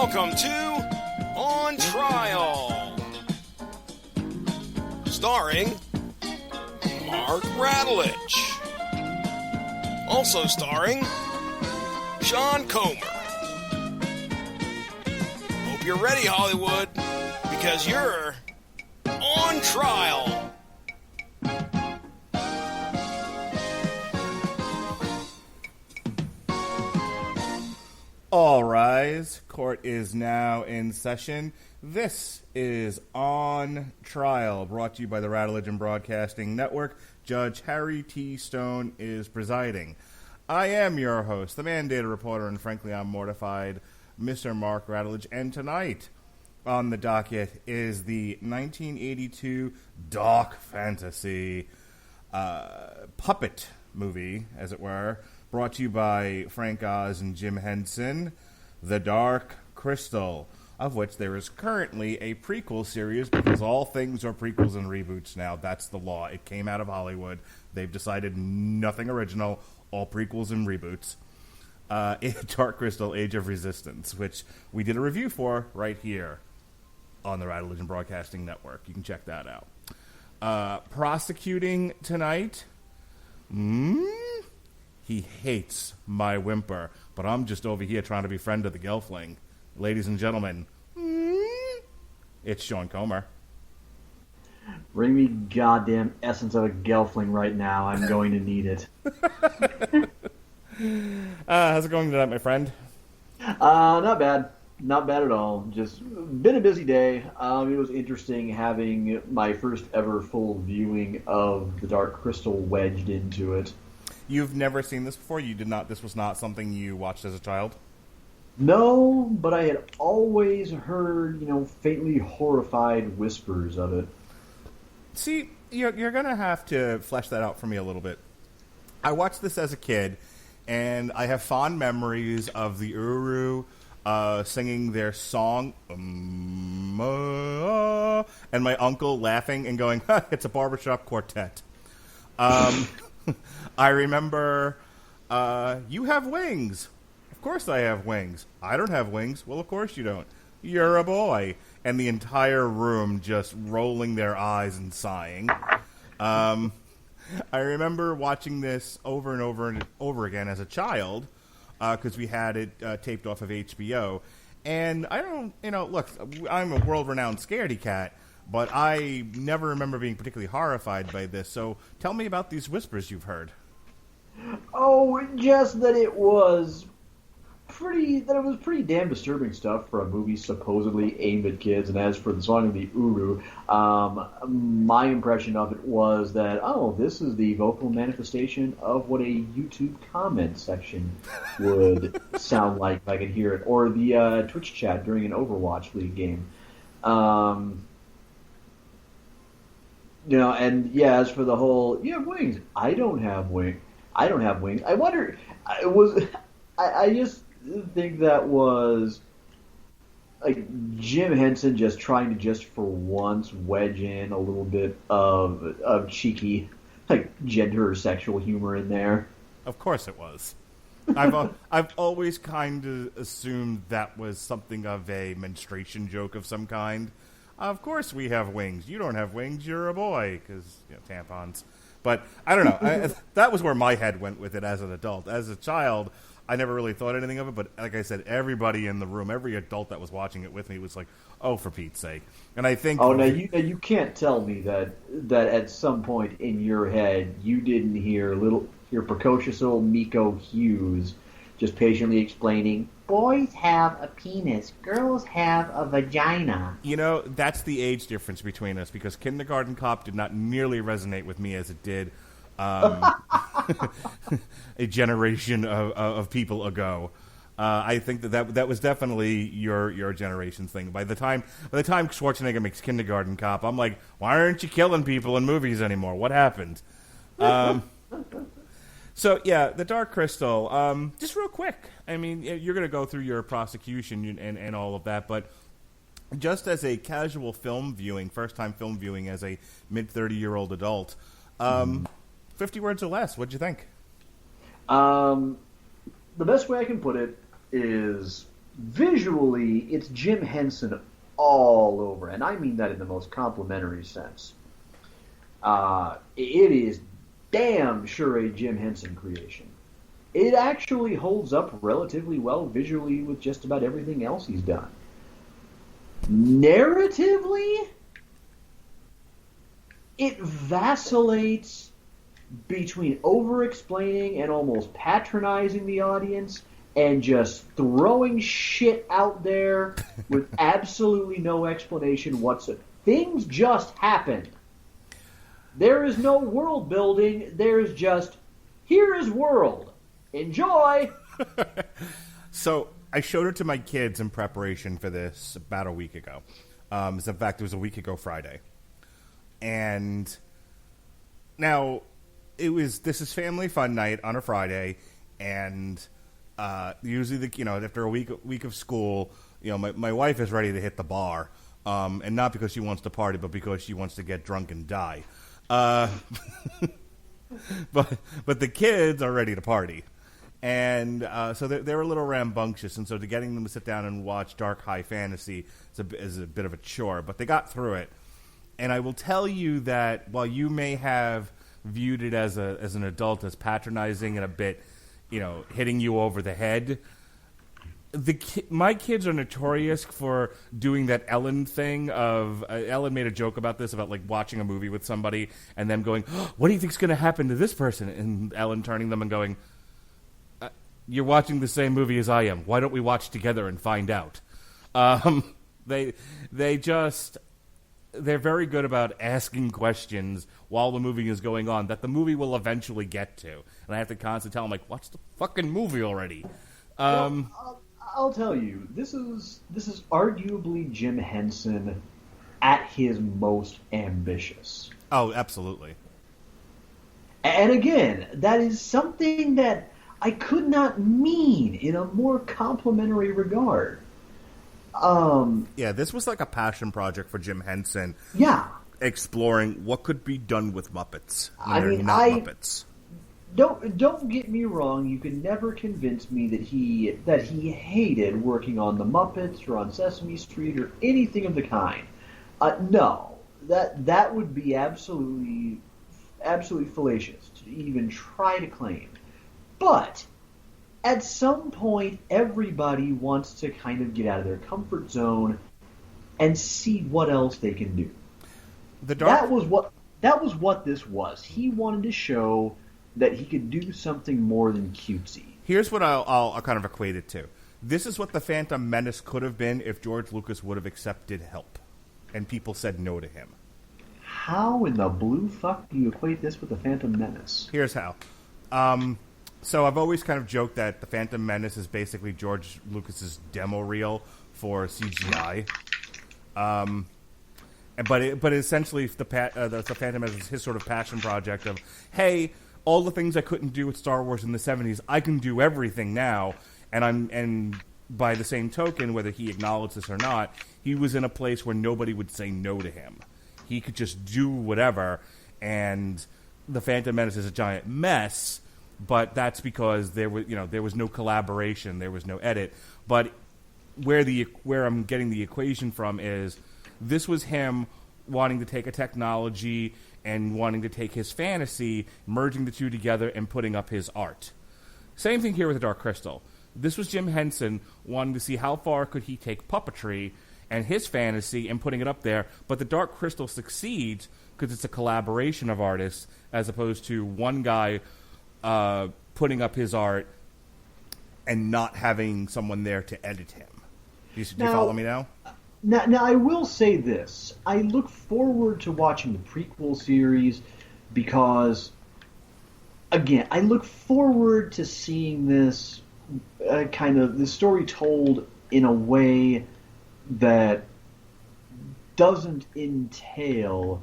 welcome to On Trial, starring Mark Radulich, also starring Sean Comer. Hope you're ready, Hollywood, because you're on trial. All rise. Court is now in session. This is On Trial, brought to you by the Radulich Broadcasting Network. Judge Harry T. Stone is presiding. I am your host, the mandated reporter, and frankly, I'm mortified, Mr. Mark Radulich. And tonight on the docket is the 1982 dark fantasy puppet movie, as it were, brought to you by Frank Oz and Jim Henson, The Dark Crystal, of which there is currently a prequel series, because all things are prequels and reboots now. That's the law. It came out of Hollywood. They've decided nothing original, all prequels and reboots. Dark Crystal, Age of Resistance, which we did a review for right here on the Radulich Broadcasting Network. You can check that out. Prosecuting tonight, he hates my whimper, but I'm just over here trying to be friend of the Gelfling. Ladies and gentlemen, it's Sean Comer. Bring me goddamn essence of a Gelfling right now. I'm going to need it. How's it going tonight, my friend? Not bad. Not bad at all. Just been a busy day. It was interesting having my first ever full viewing of The Dark Crystal wedged into it. You've never seen this before? You did not. This was not something you watched as a child? No, but I had always heard, faintly horrified whispers of it. See, you're going to have to flesh that out for me a little bit. I watched this as a kid, and I have fond memories of the Uru singing their song, and my uncle laughing and going, it's a barbershop quartet. I remember, you have wings. Of course I have wings. I don't have wings. Well, of course you don't. You're a boy. And the entire room just rolling their eyes and sighing. I remember watching this over and over and over again as a child, because we had it taped off of HBO. And I don't, look, I'm a world-renowned scaredy cat, but I never remember being particularly horrified by this. So tell me about these whispers you've heard. Oh, just that it was pretty damn disturbing stuff for a movie supposedly aimed at kids. And as for the song of the Uru, my impression of it was that, this is the vocal manifestation of what a YouTube comment section would sound like if I could hear it, or the Twitch chat during an Overwatch League game. And yeah, as for the whole, you have wings. I don't have wings. I wonder, I just think that was like Jim Henson just trying to just for once wedge in a little bit of cheeky, like, gender or sexual humor in there. Of course it was. I've always kind of assumed that was something of a menstruation joke of some kind. Of course we have wings. You don't have wings. You're a boy, because tampons. But I don't know. That was where my head went with it as an adult. As a child, I never really thought anything of it. But like I said, everybody in the room, every adult that was watching it with me was like, "Oh, for Pete's sake!" And I think, now you can't tell me that at some point in your head you didn't hear your precocious little Miko Hughes just patiently explaining, boys have a penis, girls have a vagina. That's the age difference between us, because Kindergarten Cop did not nearly resonate with me as it did a generation of people ago. I think that was definitely your generation's thing. By the time Schwarzenegger makes Kindergarten Cop, I'm like, why aren't you killing people in movies anymore? What happened? So, yeah, The Dark Crystal, just real quick. I mean, you're going to go through your prosecution and all of that, but just as a casual film viewing, first-time film viewing as a mid-30-year-old adult, 50 words or less, what'd you think? The best way I can put it is visually, it's Jim Henson all over, and I mean that in the most complimentary sense. It is damn sure a Jim Henson creation. It actually holds up relatively well visually with just about everything else he's done. Narratively, it vacillates between over-explaining and almost patronizing the audience and just throwing shit out there with absolutely no explanation whatsoever. Things just happen. There is no world building. There's just, here is world. Enjoy! So I showed it to my kids in preparation for this about a week ago. In fact, it was a week ago Friday. And now this is family fun night on a Friday, and usually after a week of school, my wife is ready to hit the bar, and not because she wants to party, but because she wants to get drunk and die. But the kids are ready to party, and so they're a little rambunctious, and so getting them to sit down and watch dark high fantasy is a bit of a chore. But they got through it, and I will tell you that while you may have viewed it as an adult as patronizing and a bit, hitting you over the head, my kids are notorious for doing that Ellen thing of Ellen made a joke about this, about like watching a movie with somebody and them going, oh, what do you think's going to happen to this person? And Ellen turning them and going, you're watching the same movie as I am. Why don't we watch together and find out? They're very good about asking questions while the movie is going on that the movie will eventually get to. And I have to constantly tell them, like, watch the fucking movie already. I'll tell you, this is arguably Jim Henson at his most ambitious. Oh, absolutely. And again, that is something that I could not mean in a more complimentary regard. This was like a passion project for Jim Henson. Yeah. Exploring what could be done with Muppets when they're not Muppets. Don't get me wrong. You can never convince me that he hated working on the Muppets or on Sesame Street or anything of the kind. No, that would be absolutely fallacious to even try to claim. But at some point, everybody wants to kind of get out of their comfort zone and see what else they can do. That was what this was. He wanted to show that he could do something more than cutesy. Here's what I'll kind of equate it to. This is what the Phantom Menace could have been if George Lucas would have accepted help, and people said no to him. How in the blue fuck do you equate this with the Phantom Menace? Here's how. So I've always kind of joked that the Phantom Menace is basically George Lucas's demo reel for CGI. But essentially the Phantom Menace is his sort of passion project of, hey, all the things I couldn't do with Star Wars in the 70s, I can do everything now. And by the same token, whether he acknowledged this or not, he was in a place where nobody would say no to him. He could just do whatever, and the Phantom Menace is a giant mess. But that's because there was no collaboration, there was no edit. But where I'm getting the equation from is this was him wanting to take a technology and wanting to take his fantasy, merging the two together and putting up his art. Same thing here with the Dark Crystal. This was Jim Henson wanting to see how far could he take puppetry and his fantasy and putting it up there. But the Dark Crystal succeeds because it's a collaboration of artists as opposed to one guy putting up his art and not having someone there to edit him. Do you follow me now? Now, I will say this. I look forward to watching the prequel series because, again, I look forward to seeing this this story told in a way that doesn't entail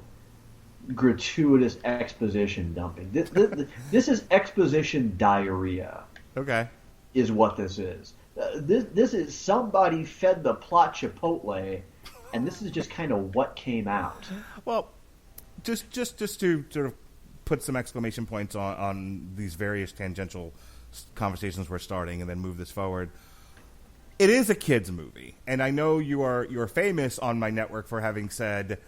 gratuitous exposition dumping. This is exposition diarrhea. Okay. Is what this is. This is somebody fed the plot Chipotle, and this is just kind of what came out. Well, just to sort of put some exclamation points on these various tangential conversations we're starting and then move this forward. It is a kids movie, and I know you're famous on my network for having said,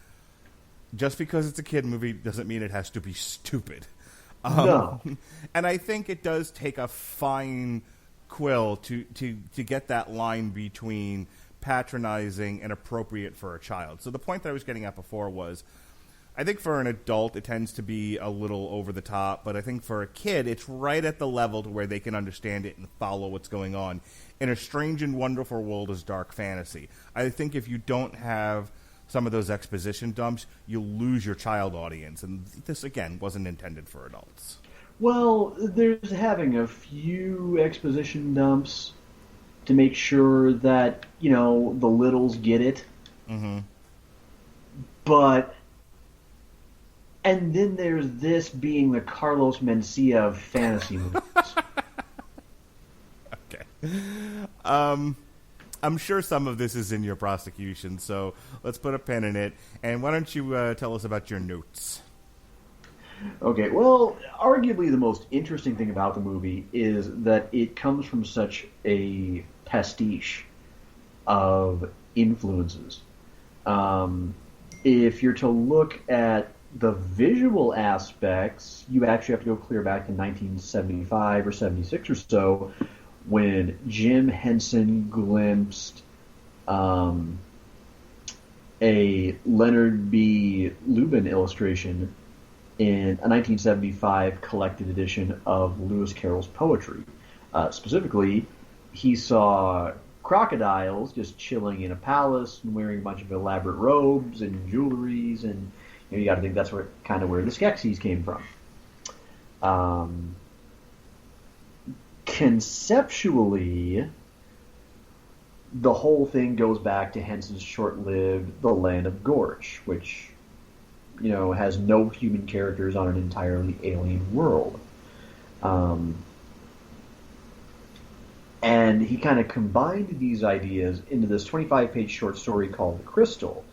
just because it's a kid movie doesn't mean it has to be stupid. No. And I think it does take a fine quill to get that line between patronizing and appropriate for a child. So the point that I was getting at before was, I think for an adult it tends to be a little over the top, but I think for a kid it's right at the level to where they can understand it and follow what's going on in a strange and wonderful world as dark fantasy. I think if you don't have some of those exposition dumps, you'll lose your child audience, and this again wasn't intended for adults. Well, there's having a few exposition dumps to make sure that, the littles get it. Mm-hmm. But, and then there's this being the Carlos Mencia of fantasy movies. Okay. I'm sure some of this is in your prosecution, so let's put a pin in it. And why don't you tell us about your notes? Okay, well, arguably the most interesting thing about the movie is that it comes from such a pastiche of influences. If you're to look at the visual aspects, you actually have to go clear back to 1975 or 76 or so, when Jim Henson glimpsed a Leonard B. Lubin illustration in a 1975 collected edition of Lewis Carroll's poetry. Specifically, he saw crocodiles just chilling in a palace and wearing a bunch of elaborate robes and jewelries, and you got to think that's where the Skeksis came from. Conceptually, the whole thing goes back to Henson's short-lived The Land of Gorch, which, has no human characters on an entirely alien world. And he kind of combined these ideas into this 25-page short story called The Crystal,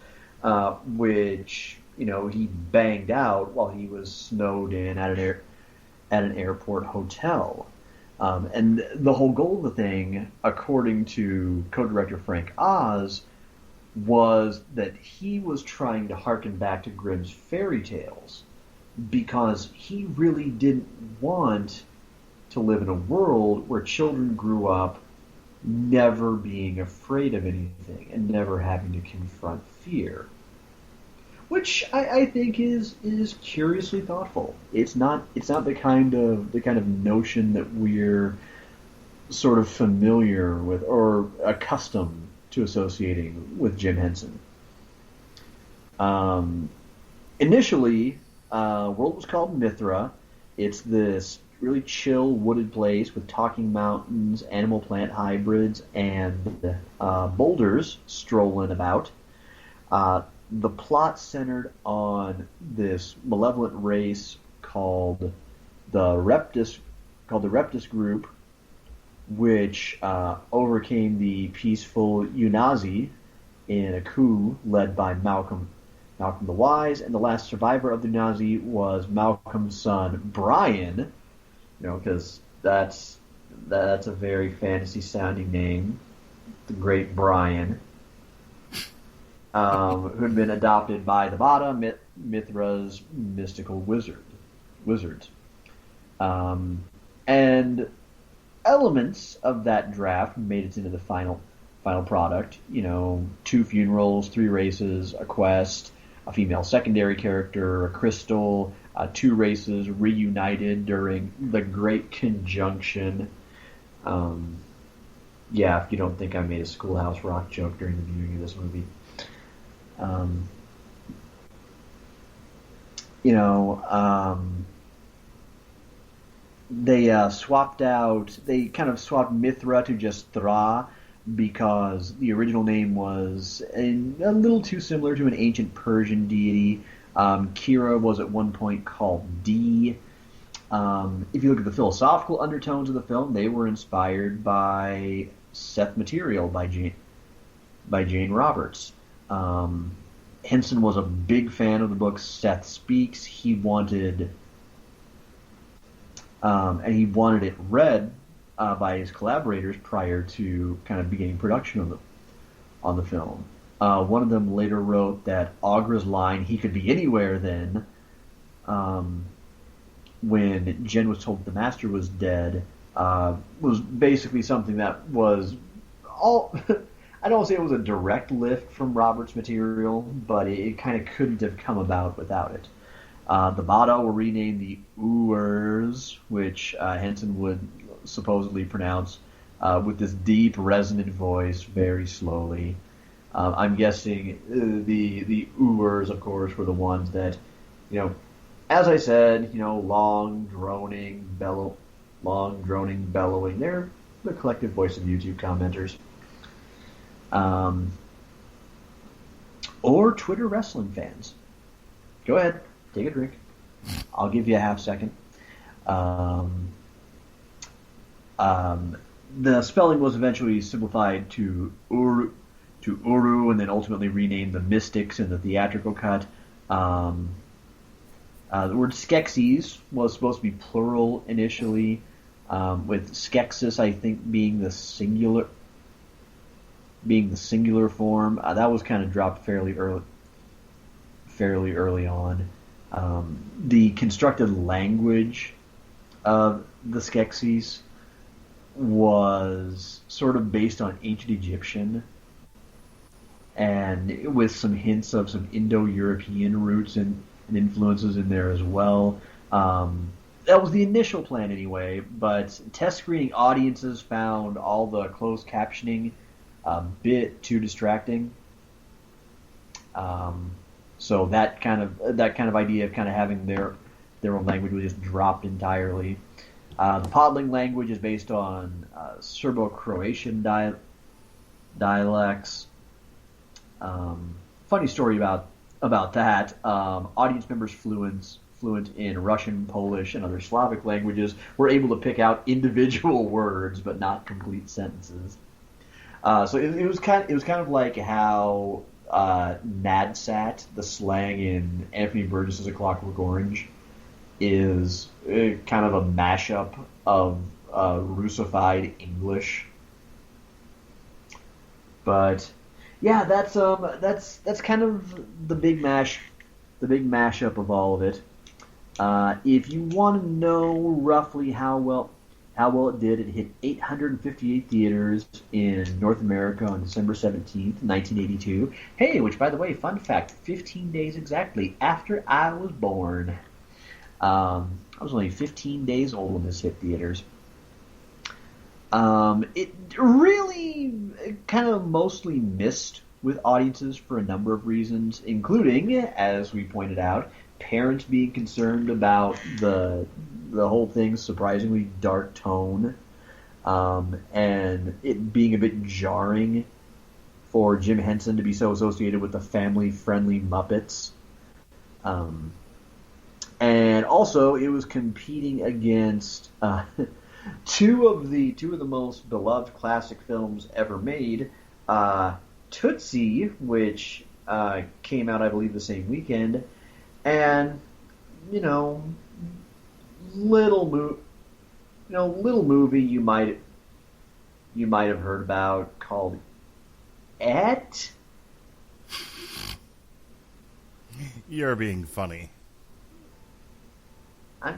which, he banged out while he was snowed in at an airport hotel. And the whole goal of the thing, according to co-director Frank Oz, was that he was trying to harken back to Grimm's fairy tales, because he really didn't want to live in a world where children grew up never being afraid of anything and never having to confront fear. Which I think is curiously thoughtful. It's not the kind of notion that we're sort of familiar with or accustomed to associating with Jim Henson. Initially, world was called Mithra. It's this really chill wooded place with talking mountains, animal plant hybrids, and boulders strolling about. The plot centered on this malevolent race called the Reptus group, which overcame the peaceful Unazi in a coup led by Malcolm the Wise, and the last survivor of the Unazi was Malcolm's son Brian, because that's a very fantasy sounding name, the great Brian. Who had been adopted by the Vada, Mithra's mystical wizards. And elements of that draft made it into the final product. 2 funerals, 3 races, a quest, a female secondary character, a crystal, 2 races reunited during the Great Conjunction. If you don't think I made a Schoolhouse Rock joke during the viewing of this movie. They kind of swapped Mithra to just Thra, because the original name was a little too similar to an ancient Persian deity. Kira was at one point called D. If you look at the philosophical undertones of the film, they were inspired by Seth Material by Jane Roberts. Henson was a big fan of the book Seth Speaks. He wanted it read by his collaborators prior to kind of beginning production on the film. One of them later wrote that Aughra's line, "He could be anywhere then," when Jen was told the Master was dead, was basically something that was all... I don't say it was a direct lift from Robert's material, but it kind of couldn't have come about without it. The Bada were renamed the Urs, which Henson would supposedly pronounce with this deep, resonant voice very slowly. I'm guessing the Urs, of course, were the ones that, as I said, long, droning, bellowing. They're the collective voice of YouTube commenters. Or Twitter wrestling fans. Go ahead, take a drink. I'll give you a half second. The spelling was eventually simplified to Uru, and then ultimately renamed the Mystics in the theatrical cut. The word Skeksis was supposed to be plural initially, with Skeksis, I think, being the singular form. That was kind of dropped fairly early on. The constructed language of the Skeksis was sort of based on ancient Egyptian, and with some hints of some Indo-European roots and influences in there as well. That was the initial plan anyway, but test screening audiences found all the closed captioning a bit too distracting. So that kind of idea of kind of having their own language was just dropped entirely. The Podling language is based on Serbo-Croatian dialects. Funny story about that. Audience members fluent in Russian, Polish, and other Slavic languages were able to pick out individual words, but not complete sentences. So it was kind of like how Nadsat, the slang in Anthony Burgess's A Clockwork Orange, is kind of a mashup of Russified English. But yeah, that's kind of the big mashup of all of it. If you want to know roughly how well it did, it hit 858 theaters in North America on December 17th, 1982. Hey, which, by the way, fun fact, 15 days exactly after I was born. I was only 15 days old when this hit theaters. It really kind of mostly missed with audiences for a number of reasons, including, as we pointed out, parents being concerned about the whole thing's surprisingly dark tone, and it being a bit jarring for Jim Henson to be so associated with the family-friendly Muppets. And also, it was competing against two of the most beloved classic films ever made, Tootsie, which came out, I believe, the same weekend, and little movie you might have heard about called Et. You're being funny. I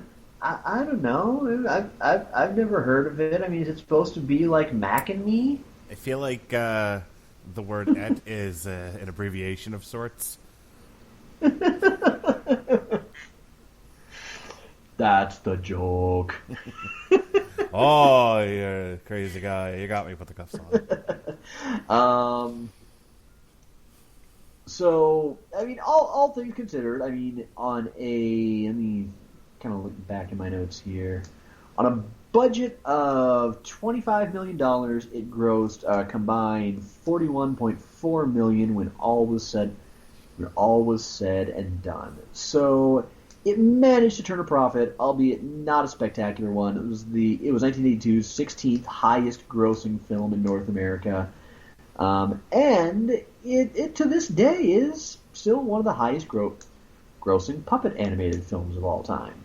don't know. I've never heard of it. I mean, is it supposed to be like Mac and Me? I feel like the word "et" is an abbreviation of sorts. That's the joke. Oh, you're a crazy guy. You got me. Put the cuffs on. So, I mean, all things considered, I mean, let me kind of look back in my notes here. On a budget of $25 million, it grossed a combined $41.4 million when all was said and done. So it managed to turn a profit, albeit not a spectacular one. It was 1982's 16th highest grossing film in North America, and it to this day is still one of the highest grossing puppet animated films of all time.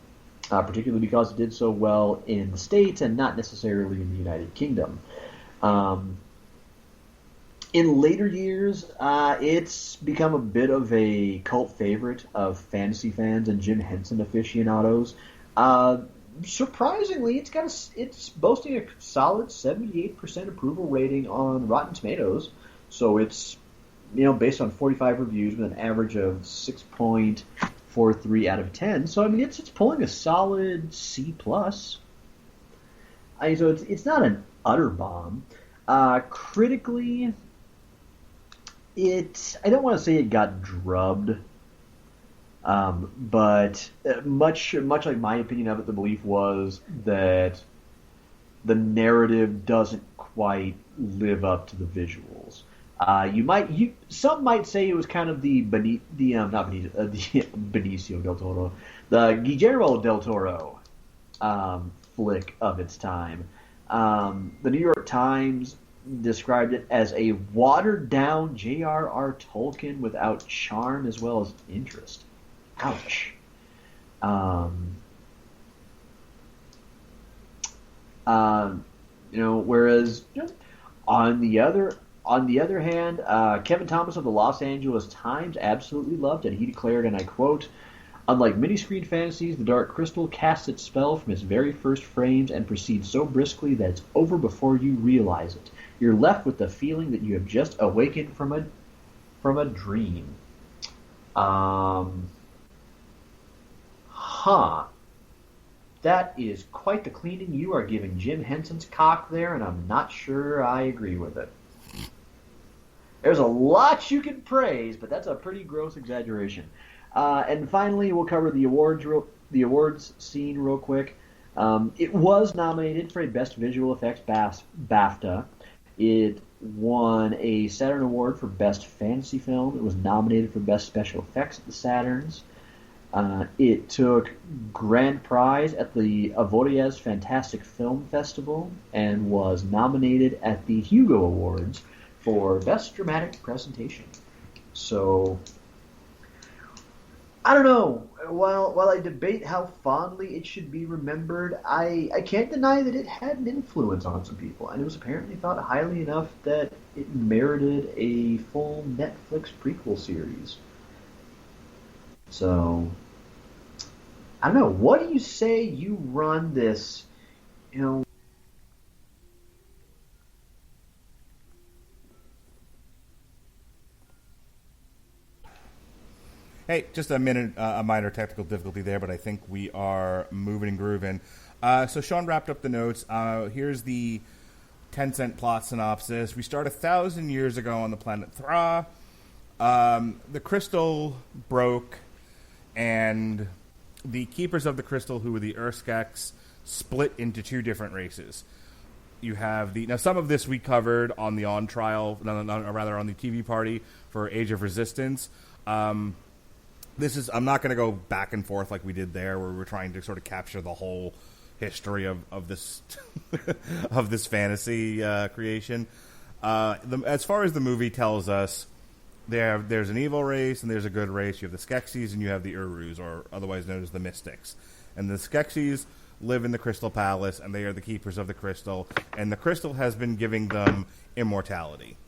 particularly because it did so well in the States and not necessarily in the United Kingdom. Um, in later years, it's become a bit of a cult favorite of fantasy fans and Jim Henson aficionados. Uh, Surprisingly, it's boasting a solid 78% approval rating on Rotten Tomatoes. So it's based on 45 reviews with an average of 6.43 out of 10. So I mean, it's pulling a solid C plus. So it's not an utter bomb. Critically, I don't want to say it got drubbed, but much like my opinion of it, the belief was that the narrative doesn't quite live up to the visuals. Some might say it was kind of the Benicio del Toro, the Guillermo del Toro flick of its time. The New York Times described it as a watered-down J.R.R. Tolkien without charm as well as interest. Ouch. Whereas on the other hand, Kevin Thomas of the Los Angeles Times absolutely loved it. He declared, and I quote, "Unlike many screen fantasies, The Dark Crystal casts its spell from its very first frames and proceeds so briskly that it's over before you realize it. You're left with the feeling that you have just awakened from a dream." That is quite the cleaning you are giving Jim Henson's cock there, and I'm not sure I agree with it. There's a lot you can praise, but that's a pretty gross exaggeration. And finally, we'll cover the awards scene real quick. It was nominated for a Best Visual Effects BAFTA. It won a Saturn Award for Best Fantasy Film. It was nominated for Best Special Effects at the Saturns. It took grand prize at the Avoriaz Fantastic Film Festival and was nominated at the Hugo Awards for Best Dramatic Presentation. So, I don't know. While I debate how fondly it should be remembered, I can't deny that it had an influence on some people, and it was apparently thought highly enough that it merited a full Netflix prequel series. So, I don't know. What do you say you run this, Hey, just a minute, a minor technical difficulty there, but I think we are moving and grooving. So Sean wrapped up the notes. Here's the 10-cent plot synopsis. We start 1,000 years ago on the planet Thra. The crystal broke, and the keepers of the crystal, who were the Urskeks, split into two different races. You have now some of this we covered on the on trial, rather on the TV party for Age of Resistance. I'm not going to go back and forth like we did there, where we were trying to sort of capture the whole history of this of this fantasy creation. As far as the movie tells us, there's an evil race and there's a good race. You have the Skeksis and you have the Urus, or otherwise known as the Mystics. And the Skeksis live in the Crystal Palace, and they are the keepers of the crystal. And the crystal has been giving them immortality.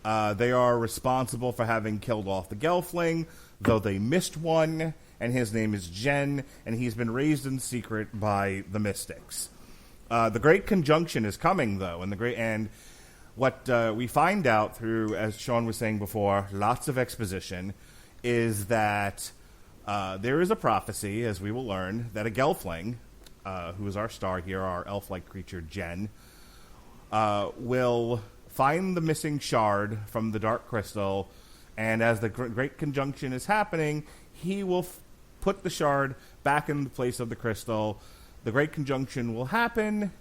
They are responsible for having killed off the Gelfling, though they missed one, and his name is Jen, and he's been raised in secret by the Mystics. The Great Conjunction is coming, though, and what we find out through, as Sean was saying before, lots of exposition, is that there is a prophecy, as we will learn, that a Gelfling, who is our star here, our elf-like creature, Jen, will find the missing shard from the Dark Crystal, and as the Great Conjunction is happening, he will put the shard back in the place of the crystal. The Great Conjunction will happen,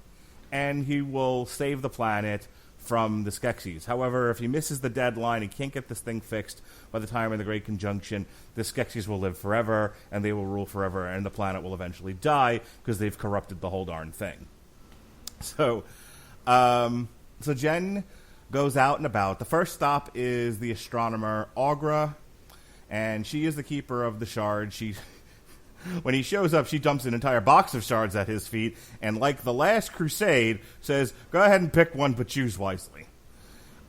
and he will save the planet from the Skeksis. However, if he misses the deadline, he can't get this thing fixed by the time of the Great Conjunction, the Skeksis will live forever, and they will rule forever, and the planet will eventually die because they've corrupted the whole darn thing. So Jen goes out and about. The first stop is the astronomer Aughra, and she is the keeper of the shard. When he shows up, she dumps an entire box of shards at his feet, and like the last crusade, says, go ahead and pick one, but choose wisely.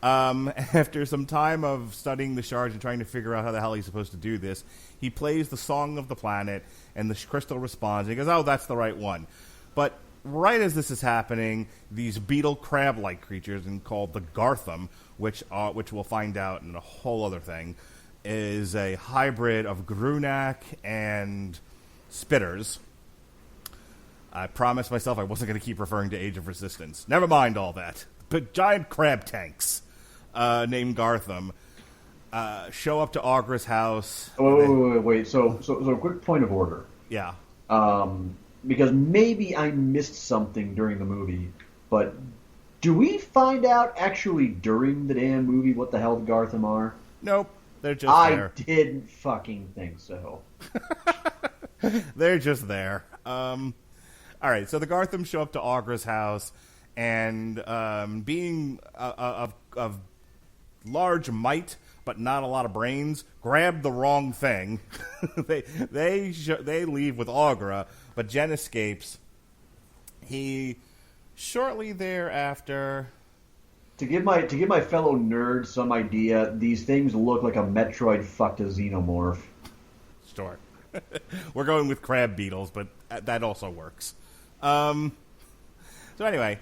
After some time of studying the shards and trying to figure out how the hell he's supposed to do this, he plays the Song of the Planet, and the crystal responds, and he goes, oh, that's the right one. But right as this is happening, these beetle crab-like creatures, and called the Gartham, which we'll find out in a whole other thing, is a hybrid of Grunak and Spitters. I promised myself I wasn't going to keep referring to Age of Resistance. Never mind all that. But giant crab tanks named Gartham show up to Aughra's house. Wait. So a quick point of order. Yeah. Because maybe I missed something during the movie, but do we find out actually during the damn movie what the hell the Gartham are? Nope. They're just there. I didn't fucking think so. They're just there. All right, so the Gartham show up to Aughra's house, and being of large might but not a lot of brains, grab the wrong thing. They leave with Aughra, but Jen escapes. He shortly thereafter. To give my fellow nerds some idea, these things look like a Metroid fucked a xenomorph. Sure. We're going with crab beetles, but that also works. So anyway,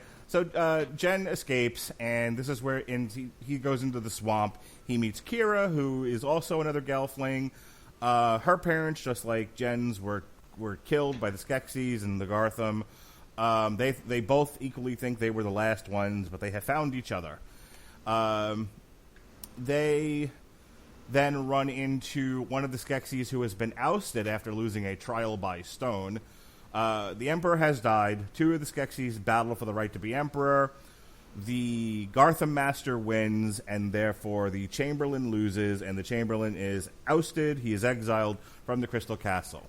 Jen escapes, and this is where he goes into the swamp. He meets Kira, who is also another Gelfling. Her parents, just like Jen's, were killed by the Skeksis and the Gartham. They both equally think they were the last ones, but they have found each other. They then run into one of the Skeksis who has been ousted after losing a trial by stone. The Emperor has died. Two of the Skeksis battle for the right to be Emperor. The Gartham Master wins, and therefore the Chamberlain loses, and the Chamberlain is ousted. He is exiled from the Crystal Castle.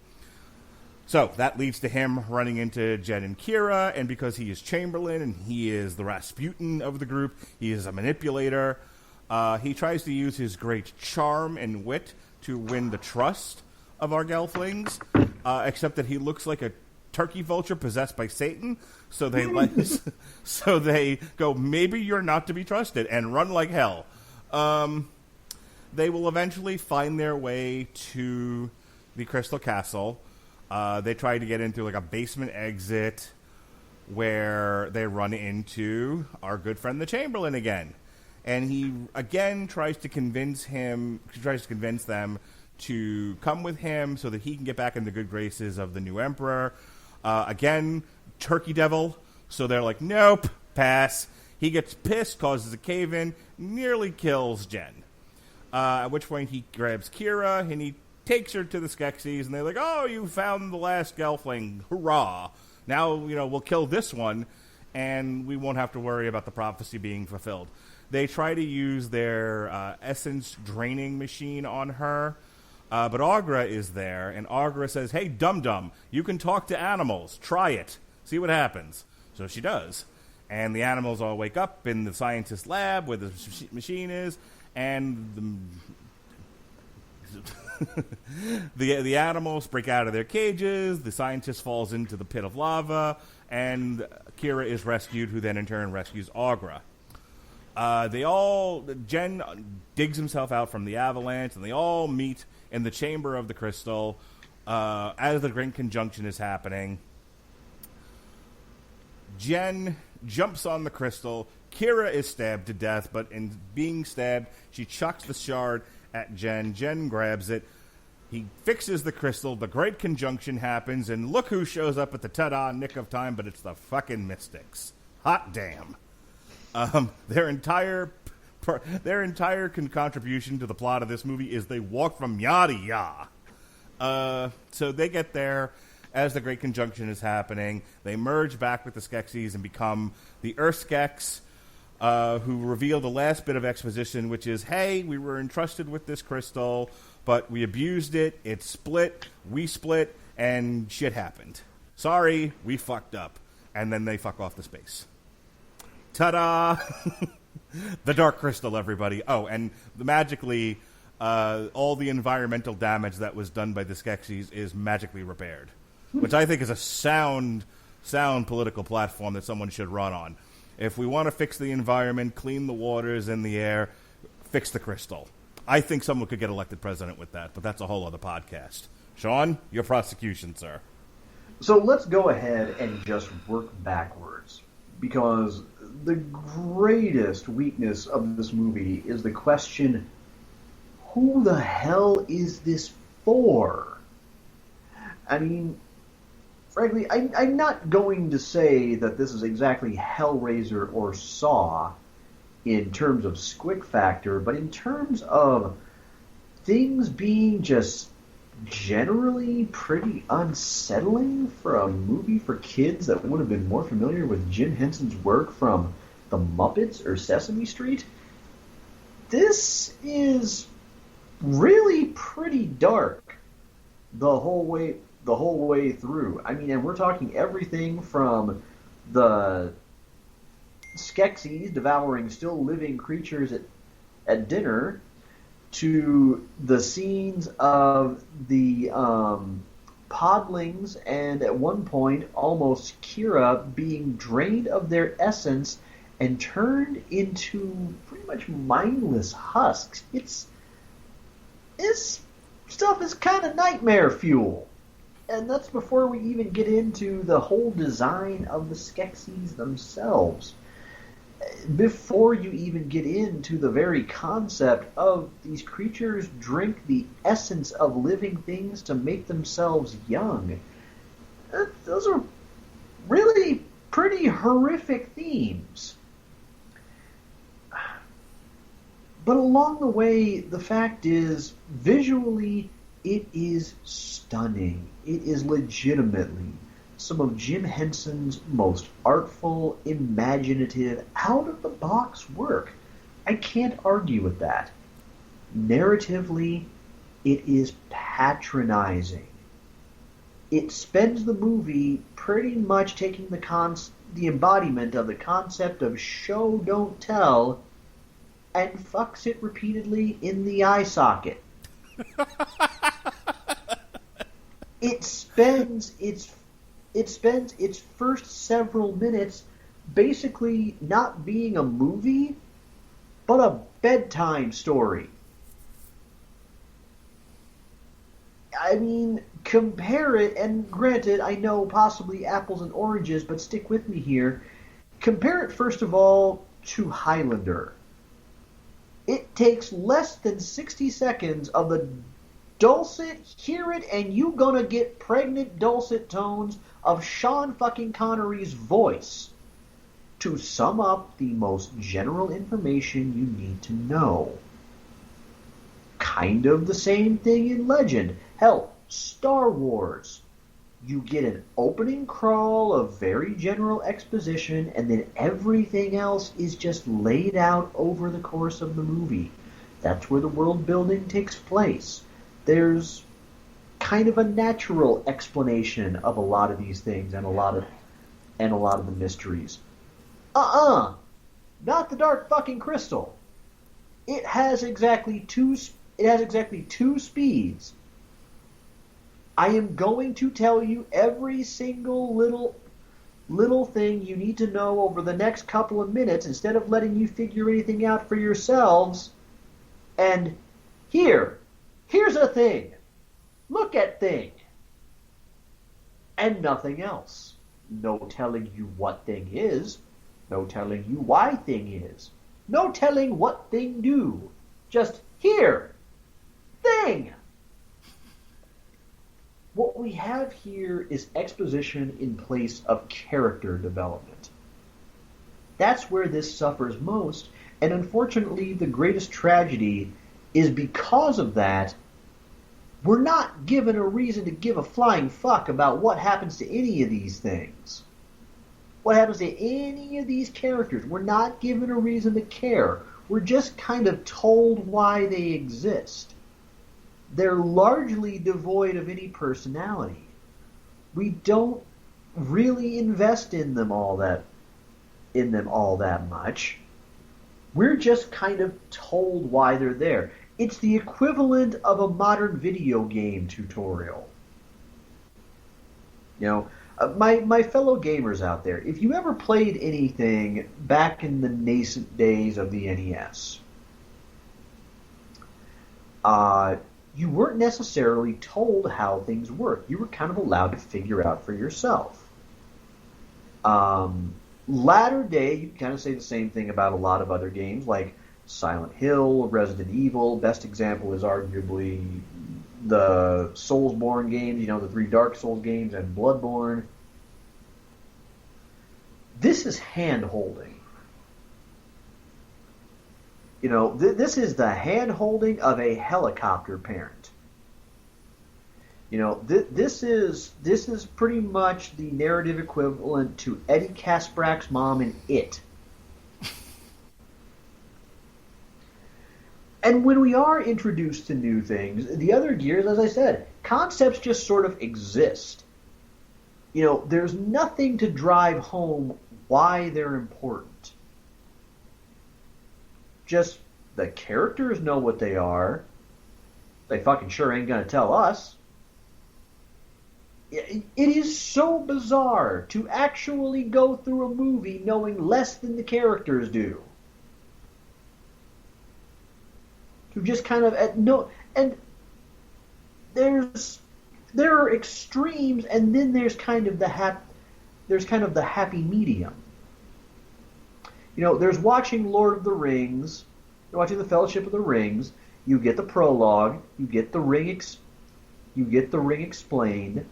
So that leads to him running into Jen and Kira, and because he is Chamberlain and he is the Rasputin of the group, he is a manipulator. He tries to use his great charm and wit to win the trust of our Gelflings, except that he looks like a turkey vulture possessed by Satan, so they go, maybe you're not to be trusted, and run like hell. They will eventually find their way to the Crystal Castle. They try to get in through like a basement exit where they run into our good friend the Chamberlain again. And he again tries to convince them to come with him so that he can get back in the good graces of the new emperor. Again, Turkey Devil. So they're like, nope, pass. He gets pissed, causes a cave-in, nearly kills Jen. At which point he grabs Kira and he takes her to the Skeksis, and they're like, oh, you found the last Gelfling. Hurrah. Now, we'll kill this one, and we won't have to worry about the prophecy being fulfilled. They try to use their essence draining machine on her, but Aughra is there, and Aughra says, hey, dum-dum, you can talk to animals. Try it. See what happens. So she does. And the animals all wake up in the scientist's lab where the machine is, and the animals break out of their cages, the scientist falls into the pit of lava, and Kira is rescued, who then in turn rescues Aughra. Jen digs himself out from the avalanche, and they all meet in the chamber of the crystal as the Great Conjunction is happening. Jen jumps on the crystal. Kira is stabbed to death, but in being stabbed, she chucks the shard at Jen. Jen grabs it. He fixes the crystal. The Great Conjunction happens, and look who shows up at the ta-da nick of time, but it's the fucking Mystics. Hot damn. Their entire contribution to the plot of this movie is they walk from ya to ya. So they get there as the Great Conjunction is happening. They merge back with the Skeksis and become the Urskeks, who reveal the last bit of exposition, which is, hey, we were entrusted with this crystal, but we abused it, it split, we split, and shit happened. Sorry, we fucked up. And then they fuck off to space. Ta-da! The Dark Crystal, everybody. Oh, and magically, all the environmental damage that was done by the Skeksis is magically repaired, which I think is a sound political platform that someone should run on. If we want to fix the environment, clean the waters and the air, fix the crystal. I think someone could get elected president with that, but that's a whole other podcast. Sean, your prosecution, sir. So let's go ahead and just work backwards, because the greatest weakness of this movie is the question, who the hell is this for? I mean, frankly, I'm not going to say that this is exactly Hellraiser or Saw in terms of squick factor, but in terms of things being just generally pretty unsettling for a movie for kids that would have been more familiar with Jim Henson's work from The Muppets or Sesame Street, this is really pretty dark the whole way through. I mean, and we're talking everything from the Skeksis devouring still living creatures at dinner to the scenes of the podlings and at one point almost Kira being drained of their essence and turned into pretty much mindless husks. This stuff is kind of nightmare fuel. And that's before we even get into the whole design of the Skeksis themselves. Before you even get into the very concept of these creatures drink the essence of living things to make themselves young. Those are really pretty horrific themes. But along the way, the fact is, visually, it is stunning. It is legitimately some of Jim Henson's most artful, imaginative, out-of-the-box work. I can't argue with that. Narratively, it is patronizing. It spends the movie pretty much taking the embodiment of the concept of show, don't tell, and fucks it repeatedly in the eye socket. It spends its first several minutes basically not being a movie, but a bedtime story. I mean, compare it, and granted, I know possibly apples and oranges, but stick with me here. Compare it, first of all, to Highlander. It takes less than 60 seconds of the dulcet, hear it and you gonna get pregnant dulcet tones of Sean fucking Connery's voice to sum up the most general information you need to know. Kind of the same thing in Legend. Hell, Star Wars. You get an opening crawl of very general exposition, and then everything else is just laid out over the course of the movie. That's where the world building takes place. There's kind of a natural explanation of a lot of these things and a lot of the mysteries. Not the Dark fucking Crystal. It has exactly two speeds. I am going to tell you every single little thing you need to know over the next couple of minutes instead of letting you figure anything out for yourselves. And here's a thing. Look at thing. And nothing else. No telling you what thing is. No telling you why thing is. No telling what thing do. Just here. Thing. What we have here is exposition in place of character development. That's where this suffers most, and unfortunately the greatest tragedy is because of that, we're not given a reason to give a flying fuck about what happens to any of these things. What happens to any of these characters. We're not given a reason to care. We're just kind of told why they exist. They're largely devoid of any personality. We don't really invest in them all that much. We're just kind of told why they're there. It's the equivalent of a modern video game tutorial. You know, my fellow gamers out there, if you ever played anything back in the nascent days of the NES, you weren't necessarily told how things work. You were kind of allowed to figure out for yourself. Latter day, you can kind of say the same thing about a lot of other games, like Silent Hill, Resident Evil. Best example is arguably the Soulsborne games, you know, the 3 Dark Souls games and Bloodborne. This is hand-holding. You know, this is the hand-holding of a helicopter parent. You know, this is pretty much the narrative equivalent to Eddie Kaspbrak's mom in It. And when we are introduced to new things, the other gears, as I said, concepts just sort of exist. You know, there's nothing to drive home why they're important. Just the characters know what they are. They fucking sure ain't gonna tell us. It is so bizarre to actually go through a movie knowing less than the characters do. To just kind of no, and there are extremes, and then there's kind of the happy medium. You know, there's watching Lord of the Rings, you're watching the Fellowship of the Rings. You get the prologue, you get the ring explained,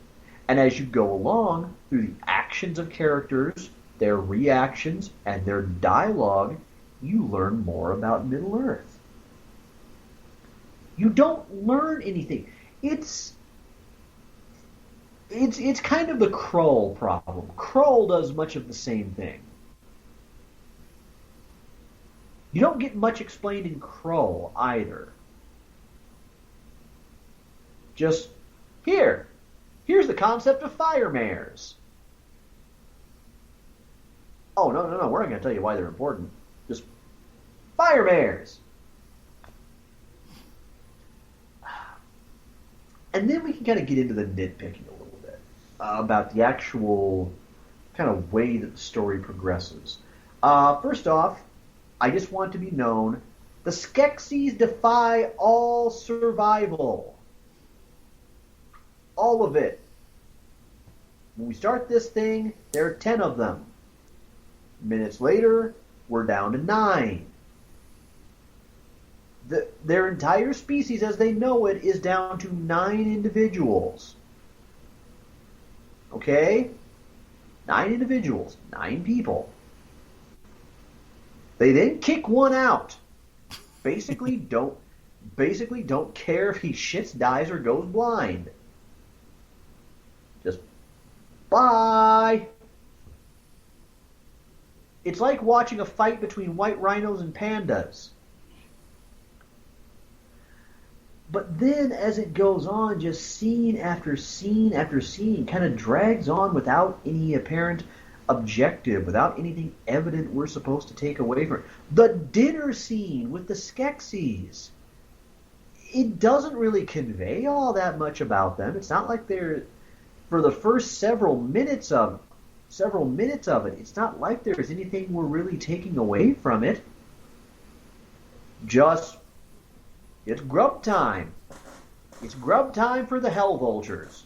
and as you go along through the actions of characters, their reactions, and their dialogue, you learn more about Middle-earth. You don't learn anything. It's kind of the Krull problem. Krull does much of the same thing. You don't get much explained in Krull either. Just, here's the concept of fire mares. Oh, no, we're not going to tell you why they're important. Just, fire mares. And then we can kind of get into the nitpicking a little bit about the actual kind of way that the story progresses. First off, I just want to be known, the Skeksis defy all survival. All of it. When we start this thing, there are 10 of them. Minutes later, we're down to 9. Their entire species, as they know it, is down to 9 individuals. Okay? 9 individuals. 9 people. They then kick one out. Basically don't care if he shits, dies, or goes blind. Just bye. It's like watching a fight between white rhinos and pandas. But then, as it goes on, just scene after scene after scene kind of drags on without any apparent objective, without anything evident we're supposed to take away from it. The dinner scene with the Skeksis, it doesn't really convey all that much about them. It's not like they're, for the first several minutes of it, it's not like there's anything we're really taking away from it. Just, it's grub time. It's grub time for the hell vultures.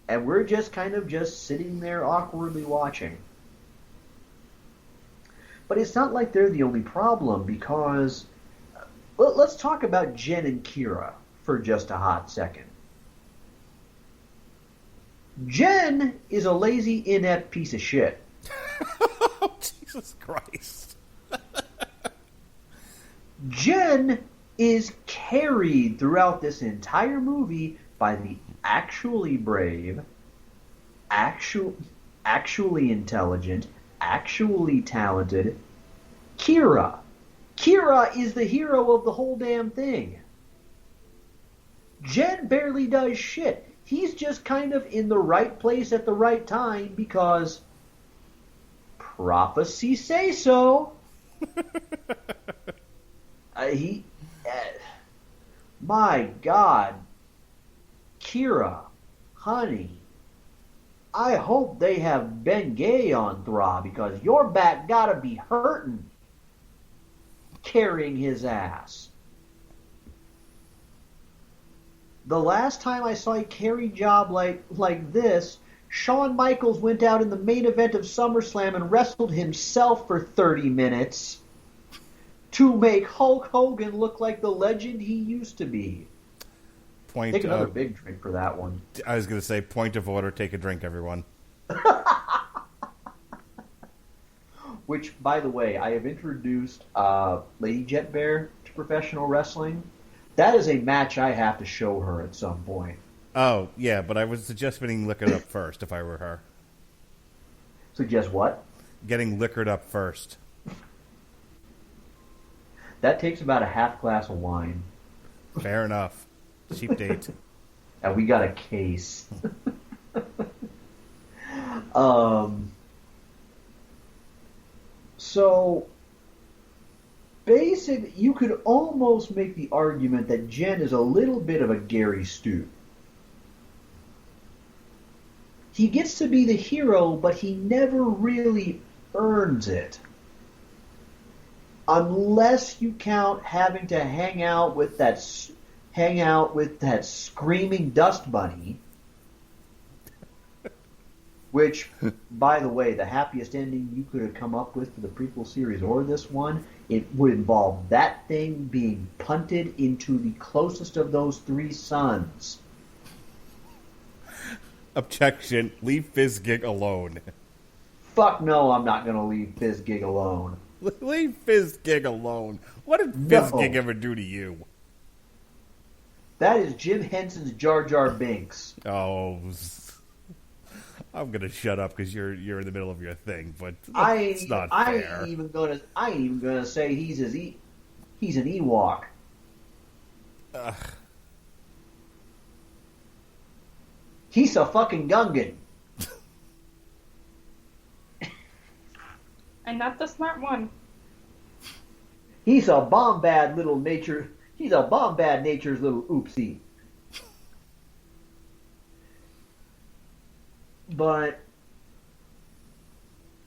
And we're just kind of just sitting there awkwardly watching. But it's not like they're the only problem, because let's talk about Jen and Kira for just a hot second. Jen is a lazy, inept piece of shit. Oh, Jesus Christ. Jen is carried throughout this entire movie by the actually brave, actually intelligent, actually talented Kira. Kira is the hero of the whole damn thing. Jen barely does shit. He's just kind of in the right place at the right time because prophecy say so. My God, Kira, honey, I hope they have Ben Gay on Thra, because your back gotta be hurting carrying his ass. The last time I saw a carry job like this, Shawn Michaels went out in the main event of SummerSlam and wrestled himself for 30 minutes to make Hulk Hogan look like the legend he used to be. Take another big drink for that one. I was going to say, point of order, take a drink, everyone. Which, by the way, I have introduced Lady Jet Bear to professional wrestling. That is a match I have to show her at some point. Oh, yeah, but I would suggest getting liquored up first if I were her. Suggest what? Getting liquored up first. That takes about a half glass of wine. Fair enough. Cheap date. And we got a case. So, basically, you could almost make the argument that Jen is a little bit of a Gary Stu. He gets to be the hero, but he never really earns it. Unless you count having to hang out with that screaming dust bunny, which, by the way, the happiest ending you could have come up with for the prequel series or this one, it would involve that thing being punted into the closest of those three suns. Objection. Leave Fizzgig alone. Fuck no, I'm not going to leave Fizzgig alone. Leave Fizzgig alone. What did Fizzgig ever do to you? That is Jim Henson's Jar Jar Binks. Oh, I'm gonna shut up because you're in the middle of your thing, but it's not fair. I ain't even gonna say he's an Ewok. Ugh. He's a fucking Gungan. And not the smart one. He's a bombad nature. He's a bombad nature's little oopsie. But,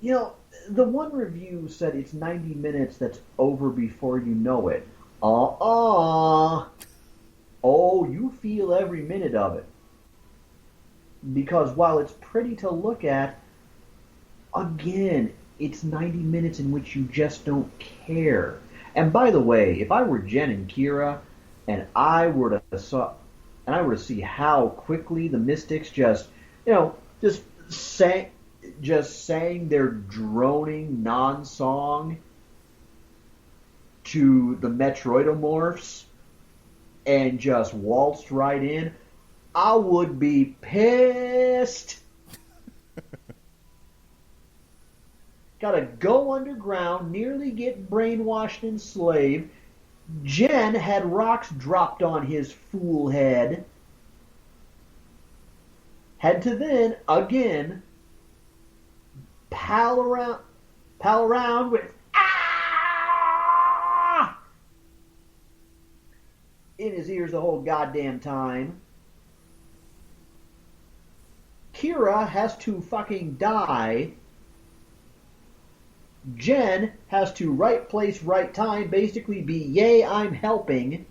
you know, the one review said it's 90 minutes that's over before you know it. Oh, you feel every minute of it. Because while it's pretty to look at, again, it's 90 minutes in which you just don't care. And by the way, if I were Jen and Kira, and I were to see how quickly the Mystics just sang their droning non-song to the Metroidomorphs and just waltzed right in, I would be pissed. Gotta go underground, nearly get brainwashed and enslaved. Jen had rocks dropped on his fool head. Had to then, again, pal around with ah in his ears the whole goddamn time. Kira has to fucking die. Jen has to right place, right time, basically be, yay, I'm helping,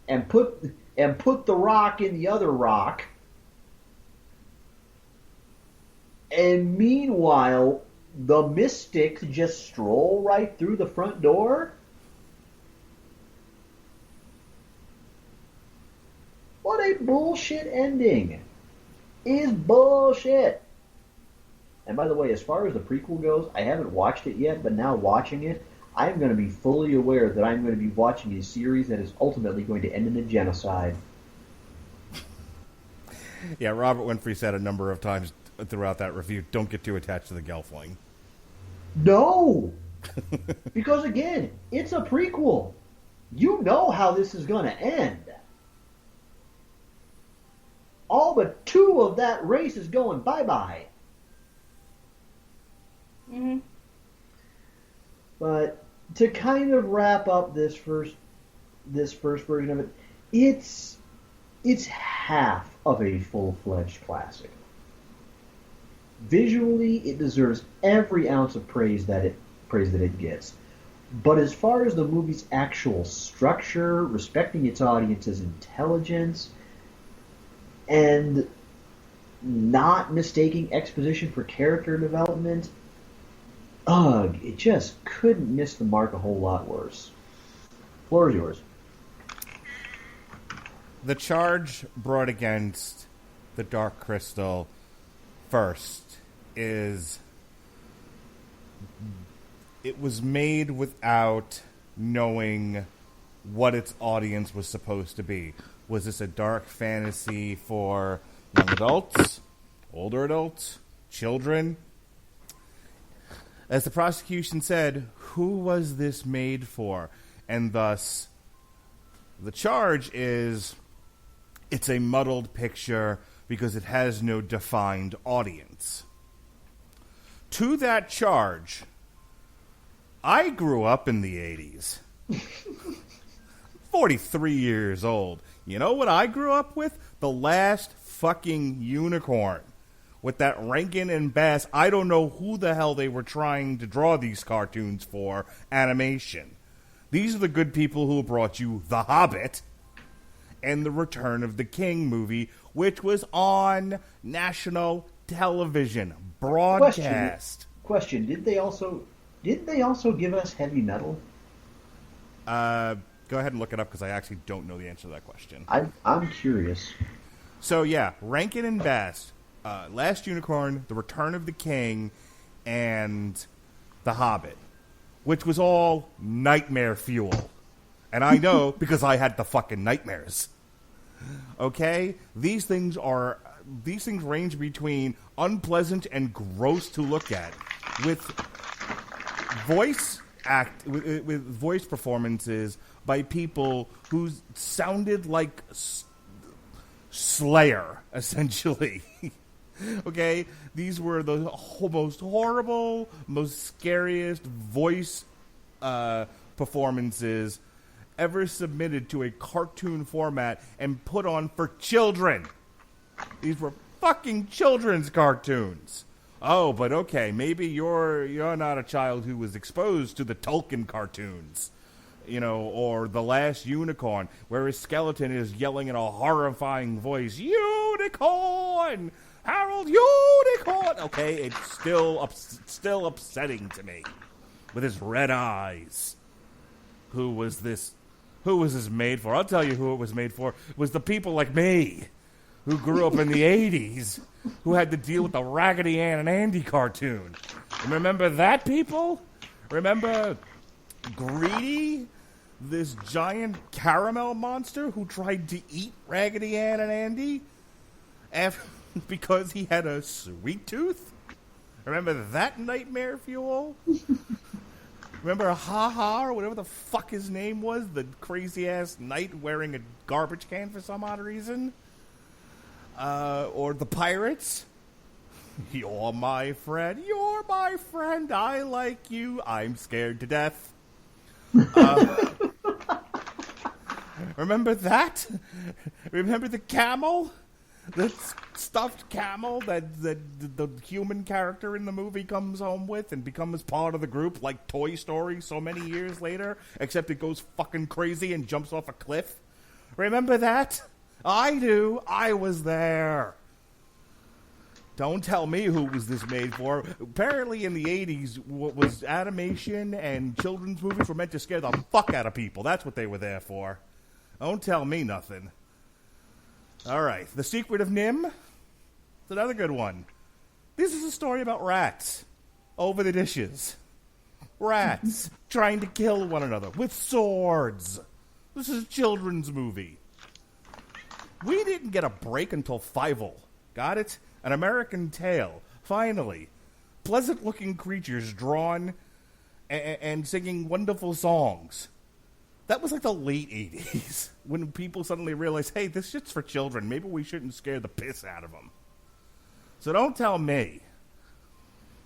and put the rock in the other rock. And meanwhile, the Mystics just stroll right through the front door? What a bullshit ending. Is bullshit. And by the way, as far as the prequel goes, I haven't watched it yet, but now watching it, I'm going to be fully aware that I'm going to be watching a series that is ultimately going to end in a genocide. Yeah, Robert Winfrey said a number of times throughout that review, don't get too attached to the Gelfling. No! Because again, it's a prequel. You know how this is going to end. All but 2 of that race is going bye-bye. Mm-hmm. But to kind of wrap up this first version of it, it's half of a full-fledged classic. Visually, it deserves every ounce of praise that it gets. But as far as the movie's actual structure, respecting its audience's intelligence, and not mistaking exposition for character development, it just couldn't miss the mark a whole lot worse. Floor is yours. The charge brought against the Dark Crystal first is it was made without knowing what its audience was supposed to be. Was this a dark fantasy for young adults, older adults, children? As the prosecution said, who was this made for? And thus, the charge is it's a muddled picture because it has no defined audience. To that charge, I grew up in the 80s. 43 years old. You know what I grew up with? The Last fucking Unicorn. With that Rankin and Bass, I don't know who the hell they were trying to draw these cartoons for, animation. These are the good people who brought you The Hobbit and the Return of the King movie, which was on national television, broadcast. Question. Did they also give us Heavy Metal? Go ahead and look it up because I actually don't know the answer to that question. I'm curious. So yeah, Rankin and Bass, Last Unicorn, The Return of the King, and The Hobbit, which was all nightmare fuel. And I know because I had the fucking nightmares. Okay? These things range between unpleasant and gross to look at. With voice performances by people who sounded like Slayer, essentially. Okay? These were the most horrible, most scariest voice performances ever submitted to a cartoon format and put on for children. These were fucking children's cartoons. Oh, but okay, maybe you're not a child who was exposed to the Tolkien cartoons, or The Last Unicorn, where his skeleton is yelling in a horrifying voice, "Unicorn! Harold, unicorn!" Okay, it's still upsetting to me. With his red eyes. Who was this made for? I'll tell you who it was made for. It was the people like me who grew up in the 80s who had to deal with the Raggedy Ann and Andy cartoon. Remember that, people? Remember Greedy? This giant caramel monster who tried to eat Raggedy Ann and Andy because he had a sweet tooth? Remember that nightmare fuel? Remember Ha-Ha, or whatever the fuck his name was? The crazy-ass knight wearing a garbage can for some odd reason? Or the Pirates? You're my friend. You're my friend. I like you. I'm scared to death. Remember that? Remember the camel? The stuffed camel that the human character in the movie comes home with and becomes part of the group like Toy Story so many years later, except it goes fucking crazy and jumps off a cliff? Remember that? I do. I was there. Don't tell me who was this made for. Apparently in the 80s, what was animation and children's movies were meant to scare the fuck out of people. That's what they were there for. Don't tell me nothing. All right. The Secret of Nim. It's another good one. This is a story about rats over the dishes. Rats trying to kill one another with swords. This is a children's movie. We didn't get a break until Fievel. Got it? An American Tale. Finally. Pleasant-looking creatures drawn and singing wonderful songs. That was like the late 80s, when people suddenly realized, hey, this shit's for children. Maybe we shouldn't scare the piss out of them. So don't tell me.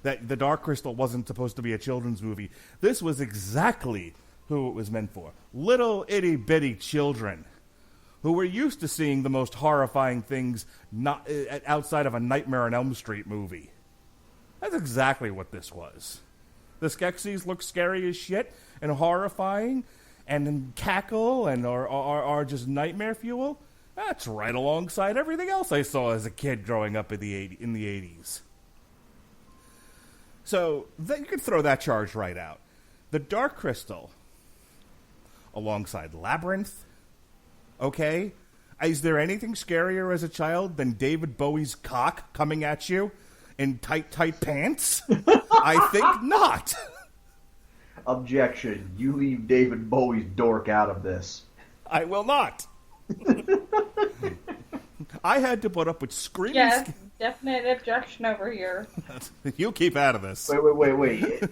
that The Dark Crystal wasn't supposed to be a children's movie. This was exactly who it was meant for. Little itty-bitty children who were used to seeing the most horrifying things not outside of a Nightmare on Elm Street movie. That's exactly what this was. The Skeksis look scary as shit and horrifying and cackle and are just nightmare fuel. That's right alongside everything else I saw as a kid growing up in the 80s. So you could throw that charge right out. The Dark Crystal, alongside Labyrinth, okay? Is there anything scarier as a child than David Bowie's cock coming at you in tight pants? I think not. Objection. You leave David Bowie's dork out of this. I will not. I had to put up with screaming... Yes, definite objection over here. You keep out of this. Wait.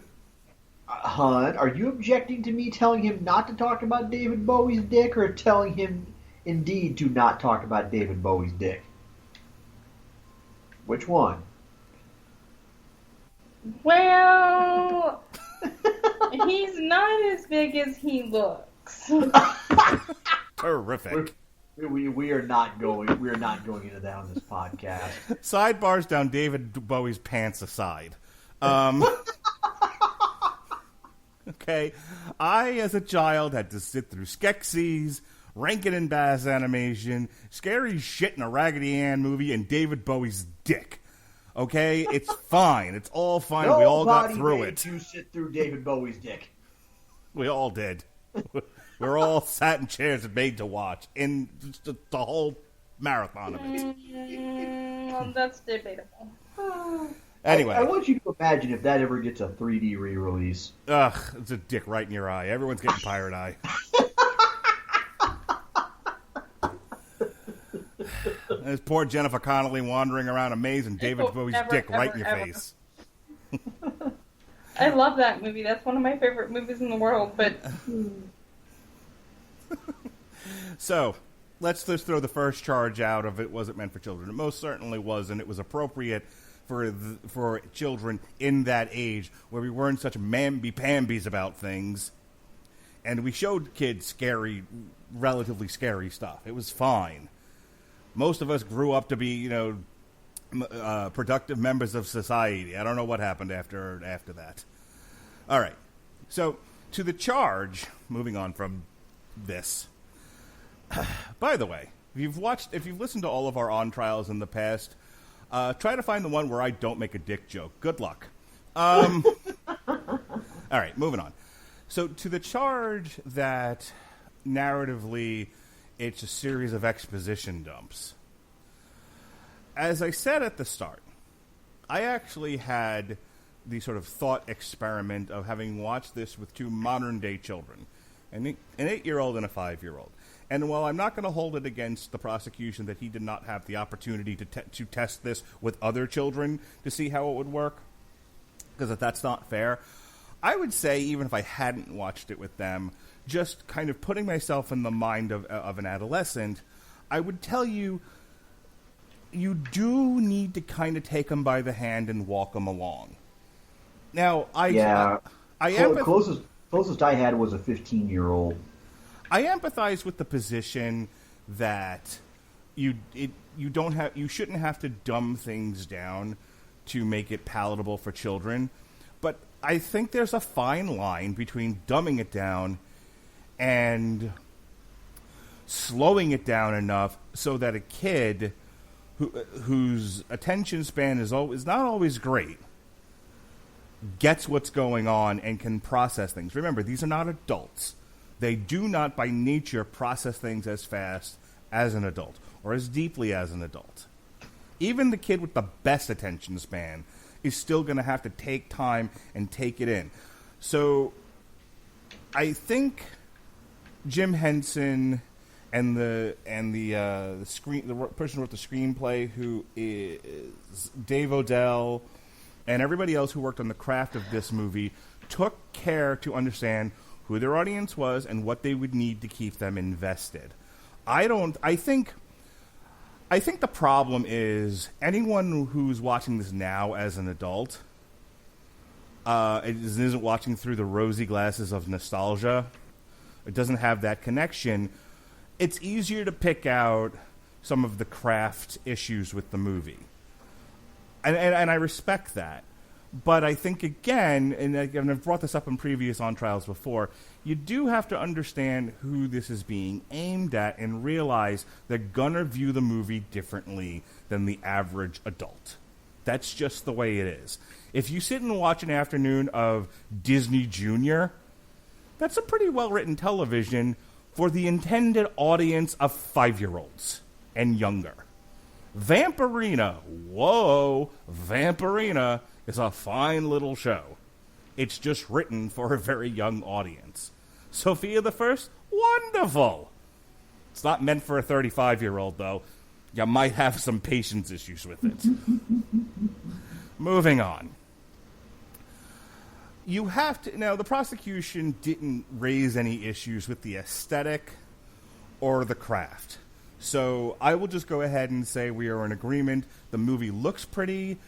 Hun, are you objecting to me telling him not to talk about David Bowie's dick, or telling him indeed to not talk about David Bowie's dick? Which one? Well, he's not as big as he looks. Terrific. We are not going into that on this podcast. Sidebars down David Bowie's pants aside. Okay, I as a child had to sit through Skeksis, Rankin and Bass animation, scary shit in a Raggedy Ann movie, and David Bowie's dick. Okay, it's fine. It's all fine. We all got through it. You sit through David Bowie's dick. We all did. We're all sat in chairs and made to watch in the whole marathon of it. That's debatable. Anyway. I want you to imagine if that ever gets a 3D re-release. Ugh, it's a dick right in your eye. Everyone's getting pirate eye. There's poor Jennifer Connelly wandering around a maze and David Bowie's dick right in your face. I love that movie. That's one of my favorite movies in the world, but... So, let's just throw the first charge out of it wasn't meant for children. It most certainly was, and it was appropriate for children in that age where we weren't such mamby-pambies about things, and we showed kids relatively scary stuff. It was fine. Most of us grew up to be, productive members of society. I don't know what happened after that. All right. So, to the charge, moving on from this. By the way, if you've listened to all of our on trials in the past, try to find the one where I don't make a dick joke. Good luck. All right, moving on. So to the charge that narratively it's a series of exposition dumps. As I said at the start, I actually had the sort of thought experiment of having watched this with two modern-day children, an 8-year-old and a 5-year-old. And while I'm not going to hold it against the prosecution that he did not have the opportunity to test this with other children to see how it would work, because that's not fair, I would say even if I hadn't watched it with them, just kind of putting myself in the mind of an adolescent, I would tell you, you do need to kind of take them by the hand and walk them along. Now, closest I had was a 15-year-old. I empathize with the position that you shouldn't have to dumb things down to make it palatable for children, but I think there's a fine line between dumbing it down and slowing it down enough so that a kid whose attention span is not always great gets what's going on and can process things. Remember, these are not adults. They do not, by nature, process things as fast as an adult or as deeply as an adult. Even the kid with the best attention span is still going to have to take time and take it in. So I think Jim Henson and the person who wrote the screenplay, who is Dave Odell, and everybody else who worked on the craft of this movie, took care to understand who their audience was and what they would need to keep them invested. I think the problem is anyone who's watching this now as an adult It isn't watching through the rosy glasses of nostalgia. It doesn't have that connection. It's easier to pick out some of the craft issues with the movie. And I respect that. But I think, again, and I've brought this up in previous On Trials before, you do have to understand who this is being aimed at and realize they're going to view the movie differently than the average adult. That's just the way it is. If you sit and watch an afternoon of Disney Junior, that's a pretty well-written television for the intended audience of 5-year-olds and younger. Vampirina, whoa, Vampirina is a fine little show. It's just written for a very young audience. Sophia the First, wonderful. It's not meant for a 35-year-old, though. You might have some patience issues with it. Moving on. You have to... Now, the prosecution didn't raise any issues with the aesthetic or the craft. So I will just go ahead and say we are in agreement. The movie looks pretty.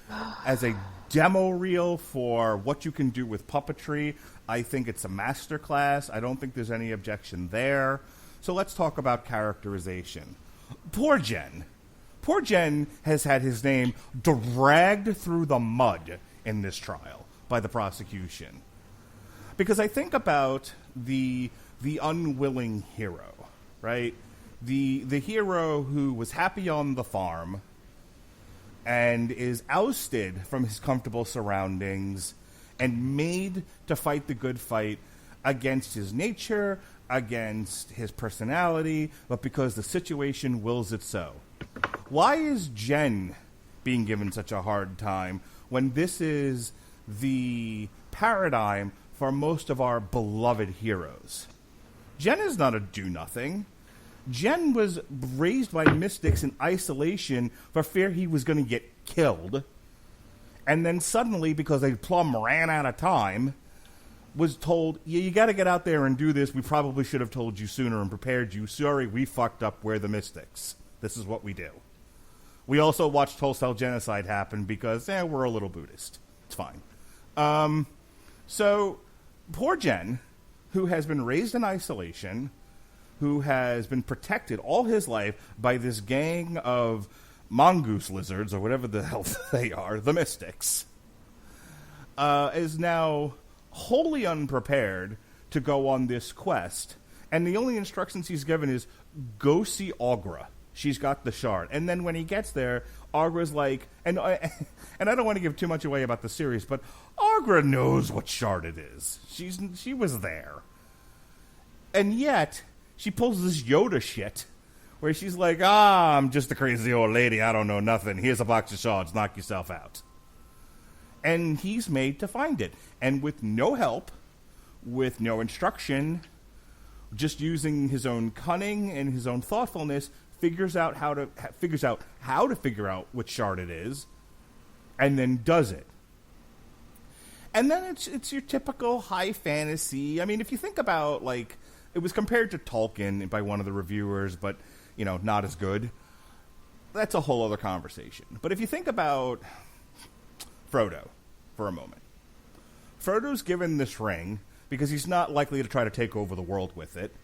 As a demo reel for what you can do with puppetry, I think it's a masterclass. I don't think there's any objection there. So let's talk about characterization. Poor Jen. Poor Jen has had his name dragged through the mud in this trial by the prosecution. Because I think about the unwilling hero, right? The hero who was happy on the farm and is ousted from his comfortable surroundings and made to fight the good fight against his nature, against his personality, but because the situation wills it so. Why is Jen being given such a hard time when this is the paradigm for most of our beloved heroes? Jen is not a do-nothing. Jen was raised by mystics in isolation for fear he was going to get killed. And then suddenly, because they plumb ran out of time, was told, yeah, you got to get out there and do this. We probably should have told you sooner and prepared you. Sorry, we fucked up. We're the mystics. This is what we do. We also watched wholesale genocide happen because, we're a little Buddhist. It's fine. So, poor Jen, who has been raised in isolation, who has been protected all his life by this gang of mongoose lizards, or whatever the hell they are, the mystics, is now wholly unprepared to go on this quest. And the only instructions he's given is, go see Aughra. She's got the shard. And then when he gets there, Aughra's like, and I don't want to give too much away about the series, but Aughra knows what shard it is. She was there. And yet, she pulls this Yoda shit where she's like, I'm just a crazy old lady. I don't know nothing. Here's a box of shards. Knock yourself out. And he's made to find it. And with no help, with no instruction, just using his own cunning and his own thoughtfulness, figures out how to figure out which shard it is, and then does it. And then it's your typical high fantasy. I mean, if you think about, like, it was compared to Tolkien by one of the reviewers, but, not as good. That's a whole other conversation. But if you think about Frodo for a moment. Frodo's given this ring because he's not likely to try to take over the world with it.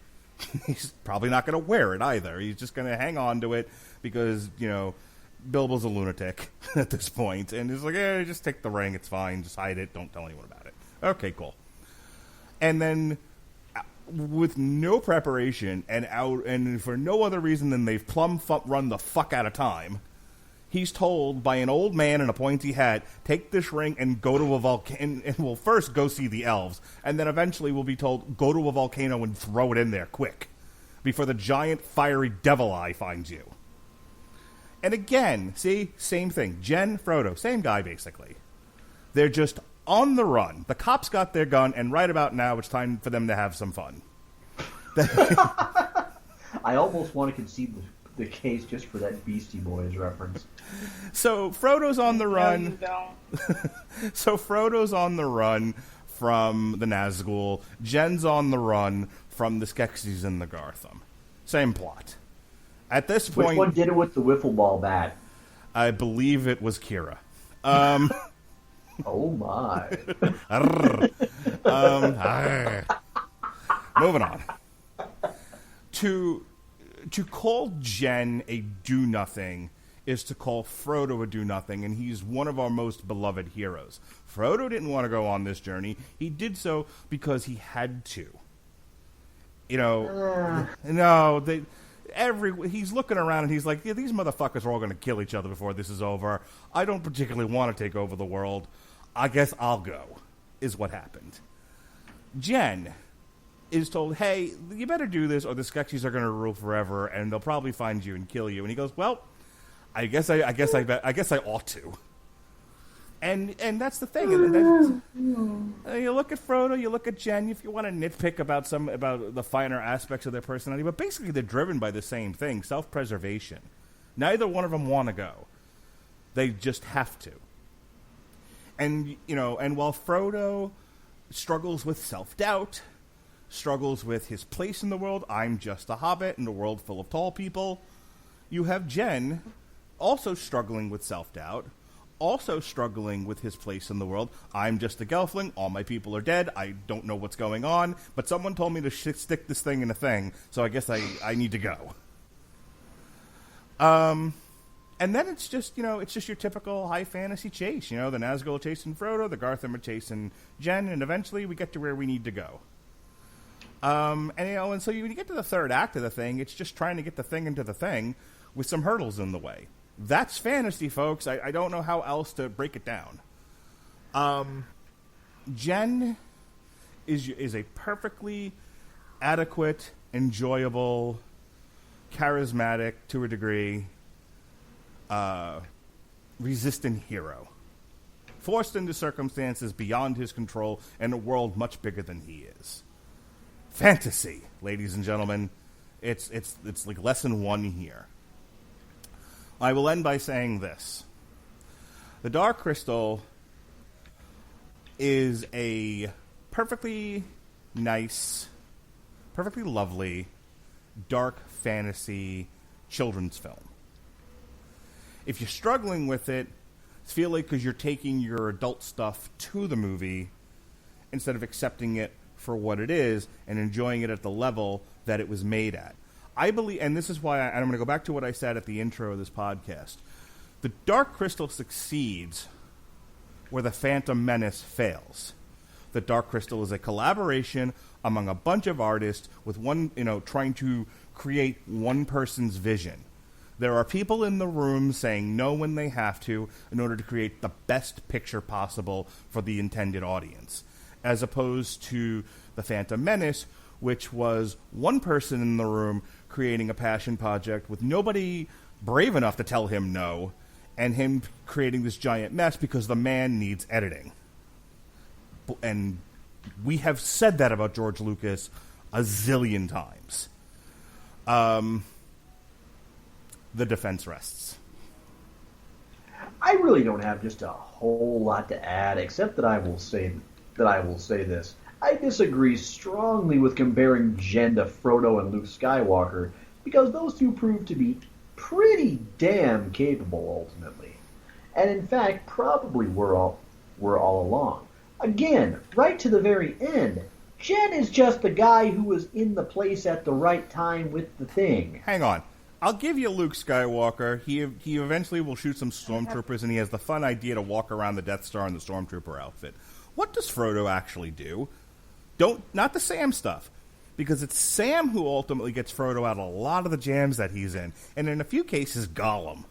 He's probably not going to wear it either. He's just going to hang on to it because, Bilbo's a lunatic at this point. And he's like, just take the ring. It's fine. Just hide it. Don't tell anyone about it. Okay, cool. And then, with no preparation and for no other reason than they've run the fuck out of time, he's told by an old man in a pointy hat, take this ring and go to a volcano, and we'll first go see the elves, and then eventually we'll be told, go to a volcano and throw it in there, quick, before the giant fiery devil eye finds you. And again, see, same thing. Jen, Frodo, same guy, basically. They're just on the run. The cops got their gun, and right about now, it's time for them to have some fun. I almost want to concede the case just for that Beastie Boys reference. So Frodo's on the run. No, you don't. So Frodo's on the run from the Nazgul. Jen's on the run from the Skeksis and the Gartham. Same plot. At this point, which one did it with the wiffle ball bat? I believe it was Kira. Oh my. Moving on. To call Jen a do-nothing is to call Frodo a do-nothing, and he's one of our most beloved heroes. Frodo didn't want to go on this journey. He did so because he had to. You know, he's looking around and he's like, yeah, these motherfuckers are all going to kill each other before this is over. I don't particularly want to take over the world. I guess I'll go, is what happened. Jen is told, hey, you better do this or the Skeksis are going to rule forever and they'll probably find you and kill you. And he goes, well, I guess I ought to. And that's the thing. You look at Frodo, you look at Jen. If you want to nitpick about the finer aspects of their personality, but basically they're driven by the same thing: self-preservation. Neither one of them want to go; they just have to. And while Frodo struggles with self-doubt, struggles with his place in the world, I'm just a hobbit in a world full of tall people. You have Jen also struggling with self-doubt. Also struggling with his place in the world. I'm just a gelfling. All my people are dead. I don't know what's going on. But someone told me to stick this thing in a thing, so I guess I need to go. And then it's just your typical high fantasy chase. The Nazgul are chasing Frodo, the Gartham are chasing Jen, and eventually we get to where we need to go. And so when you get to the third act of the thing, it's just trying to get the thing into the thing with some hurdles in the way. That's fantasy, folks. I don't know how else to break it down. Jen is a perfectly adequate, enjoyable, charismatic, to a degree, resistant hero. Forced into circumstances beyond his control and a world much bigger than he is. Fantasy, ladies and gentlemen. It's like lesson 1 here. I will end by saying this. The Dark Crystal is a perfectly nice, perfectly lovely, dark fantasy children's film. If you're struggling with it, feel like because you're taking your adult stuff to the movie instead of accepting it for what it is and enjoying it at the level that it was made at. I believe, and this is why I'm going to go back to what I said at the intro of this podcast. The Dark Crystal succeeds where the Phantom Menace fails. The Dark Crystal is a collaboration among a bunch of artists with one, trying to create one person's vision. There are people in the room saying no when they have to in order to create the best picture possible for the intended audience, as opposed to the Phantom Menace, which was one person in the room creating a passion project with nobody brave enough to tell him no, and him creating this giant mess because the man needs editing. And we have said that about George Lucas a zillion times. The defense rests. I really don't have just a whole lot to add, except that I will say this. I disagree strongly with comparing Jen to Frodo and Luke Skywalker, because those two proved to be pretty damn capable ultimately. And in fact, probably were all along. Again, right to the very end, Jen is just the guy who was in the place at the right time with the thing. Hang on. I'll give you Luke Skywalker. He eventually will shoot some stormtroopers, and he has the fun idea to walk around the Death Star in the stormtrooper outfit. What does Frodo actually do? Not the Sam stuff, because it's Sam who ultimately gets Frodo out of a lot of the jams that he's in, and in a few cases, Gollum.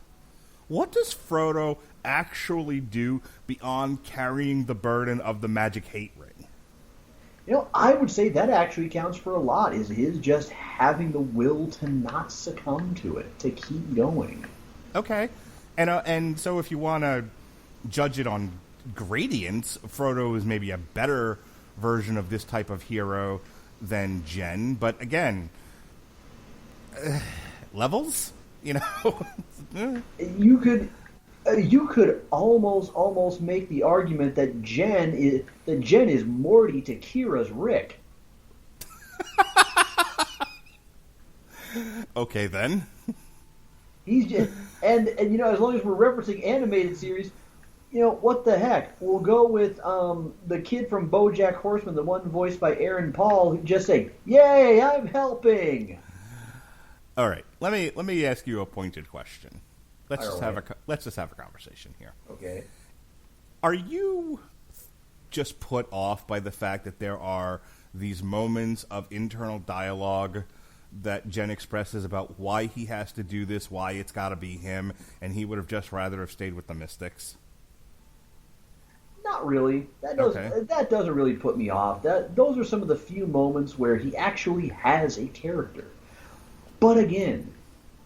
What does Frodo actually do beyond carrying the burden of the magic hate ring? I would say that actually counts for a lot, is his just having the will to not succumb to it, to keep going. Okay. And so if you want to judge it on gradients, Frodo is maybe a better version of this type of hero than Jen. But again, levels? You could almost make the argument that Jen is Morty to Kira's Rick. Okay, then. He's just, and as long as we're referencing animated series, what the heck? We'll go with the kid from BoJack Horseman, the one voiced by Aaron Paul, who just say, "Yay, I'm helping." All right, let me ask you a pointed question. Let's Fire just have a conversation here. Okay. Are you just put off by the fact that there are these moments of internal dialogue that Jen expresses about why he has to do this, why it's got to be him, and he would have just rather have stayed with the Mystics? Not really. That doesn't really put me off. Those are some of the few moments where he actually has a character. But again,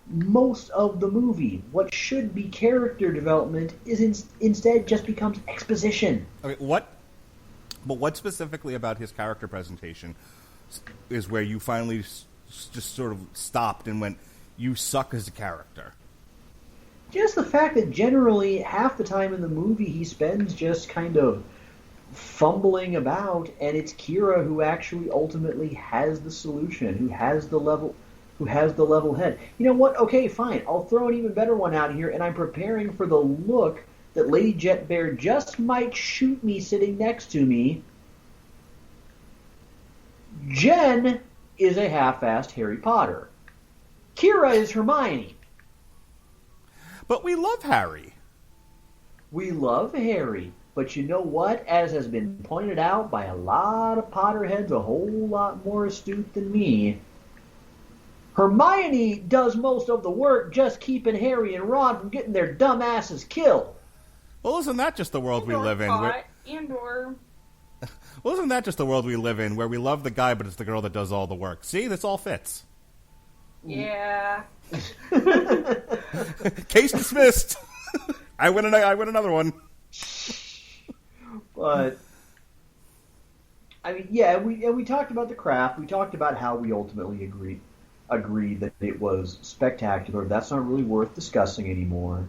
most of the movie, what should be character development, is instead just becomes exposition. Okay, what specifically about his character presentation is where you finally just sort of stopped and went, "You suck as a character"? Just the fact that generally half the time in the movie he spends just kind of fumbling about, and it's Kira who actually ultimately has the solution, who has the level head. You know what? Okay, fine. I'll throw an even better one out here, and I'm preparing for the look that Lady Jet Bear just might shoot me sitting next to me. Jen is a half-assed Harry Potter. Kira is Hermione. But we love Harry. We love Harry, but you know what? As has been pointed out by a lot of Potterheads a whole lot more astute than me, Hermione does most of the work just keeping Harry and Ron from getting their dumb asses killed. Well, isn't that just the world we live in? Well, isn't that just the world we live in, where we love the guy, but it's the girl that does all the work? See, this all fits. Yeah. Case dismissed. I win another one. But I mean, yeah, we talked about the craft. We talked about how we ultimately agreed that it was spectacular. That's not really worth discussing anymore.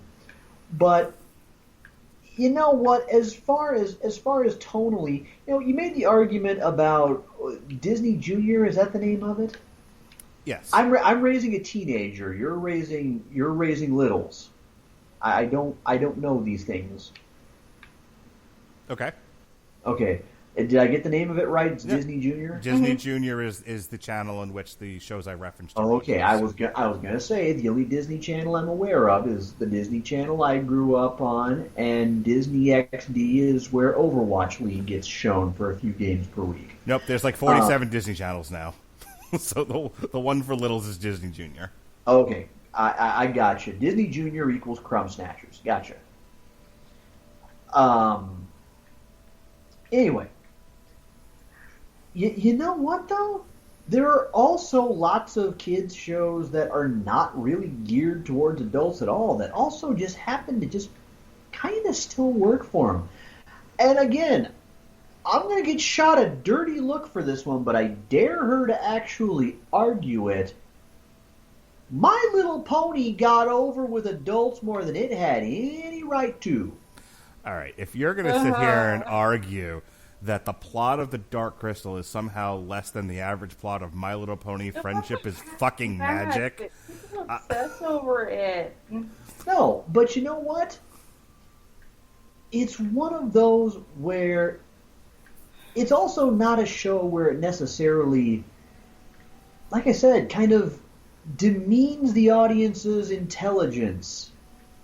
But you know what? As far as tonally, you made the argument about Disney Junior. Is that the name of it? Yes. I'm raising a teenager. You're raising littles. I don't know these things. Okay. Okay. Did I get the name of it right? It's Yeah. Disney Junior. Disney Junior is the channel in which the shows I referenced. Oh, okay. I was gonna say the only Disney Channel I'm aware of is the Disney Channel I grew up on, and Disney XD is where Overwatch League gets shown for a few games per week. Nope. There's like 47 Disney channels now. So the one for littles is Disney Junior. Okay, I gotcha. Disney Junior equals Crumb Snatchers. Gotcha. Anyway, you know what though? There are also lots of kids shows that are not really geared towards adults at all that also just happen to just kind of still work for them. And again, I'm going to get shot a dirty look for this one, but I dare her to actually argue it. My Little Pony got over with adults more than it had any right to. All right, if you're going to sit here and argue that the plot of The Dark Crystal is somehow less than the average plot of My Little Pony Friendship is fucking magic. People obsess over it. No, but you know what? It's one of those where it's also not a show where it necessarily, like I said, kind of demeans the audience's intelligence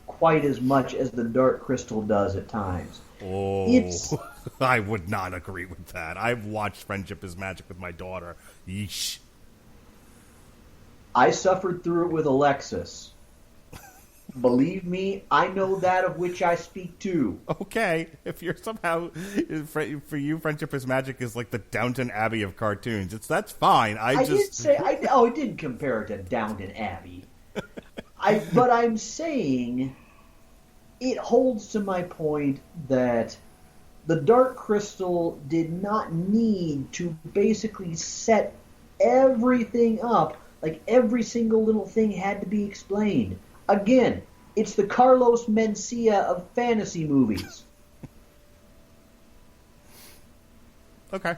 quite as much as The Dark Crystal does at times. Oh, I would not agree with that. I've watched Friendship is Magic with my daughter. Yeesh. I suffered through it with Alexis. Believe me, I know that of which I speak too. Okay, if you're somehow, for you, Friendship is Magic is like the Downton Abbey of cartoons. That's fine. I didn't compare it to Downton Abbey. But I'm saying it holds to my point that The Dark Crystal did not need to basically set everything up, like every single little thing had to be explained. Again, it's the Carlos Mencia of fantasy movies. Okay.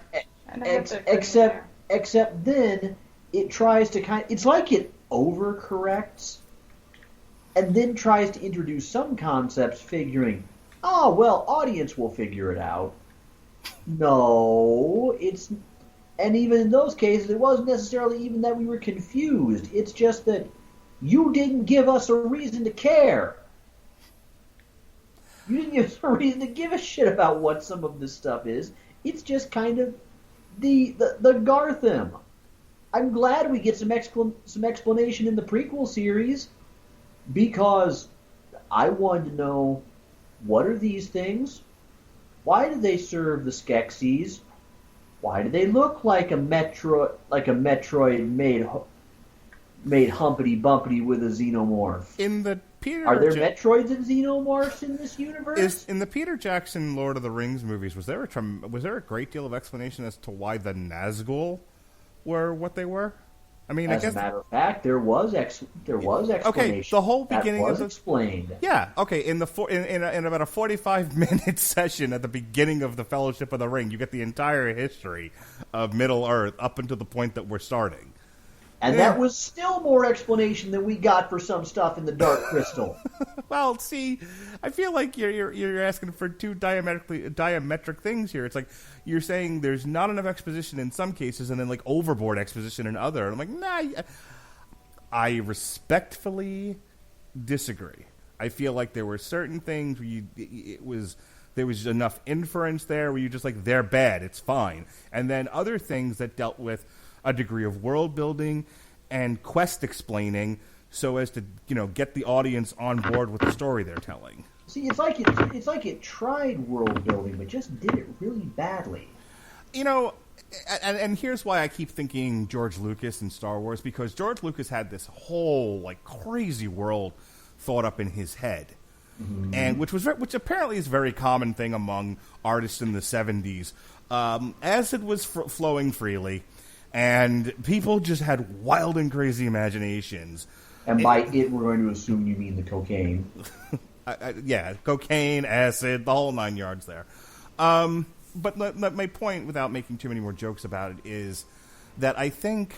Except then it tries to it's like it overcorrects and then tries to introduce some concepts figuring, oh, well, audience will figure it out. No, and even in those cases, it wasn't necessarily even that we were confused. It's just that you didn't give us a reason to care. You didn't give us a reason to give a shit about what some of this stuff is. It's just kind of the Gartham. I'm glad we get some explanation in the prequel series, because I wanted to know, what are these things? Why do they serve the Skeksis? Why do they look like a Metroid made humpity bumpity with a xenomorph? Are there Metroids and xenomorphs in this universe? In the Peter Jackson Lord of the Rings movies, was there a great deal of explanation as to why the Nazgul were what they were? I mean, as a matter of fact, there was explanation. Okay, the whole beginning was explained. Yeah, okay. In about a 45-minute session at the beginning of the Fellowship of the Ring, you get the entire history of Middle Earth up until the point that we're starting. And that was still more explanation than we got for some stuff in the Dark Crystal. Well, see, I feel like you're asking for two diametric things here. It's like you're saying there's not enough exposition in some cases, and then like overboard exposition in other. And I'm like, nah. I respectfully disagree. I feel like there were certain things where there was enough inference there where you just like, they're bad, it's fine, and then other things that dealt with a degree of world building and quest explaining, so as to get the audience on board with the story they're telling. See, it's like it tried world building, but just did it really badly. And here's why I keep thinking George Lucas and Star Wars, because George Lucas had this whole like crazy world thought up in his head, and which apparently is a very common thing among artists in the 70s, as it was flowing freely. And people just had wild and crazy imaginations. And by it, we're going to assume you mean the cocaine. Yeah, cocaine, acid, the whole 9 yards there. But my point, without making too many more jokes about it, is that I think,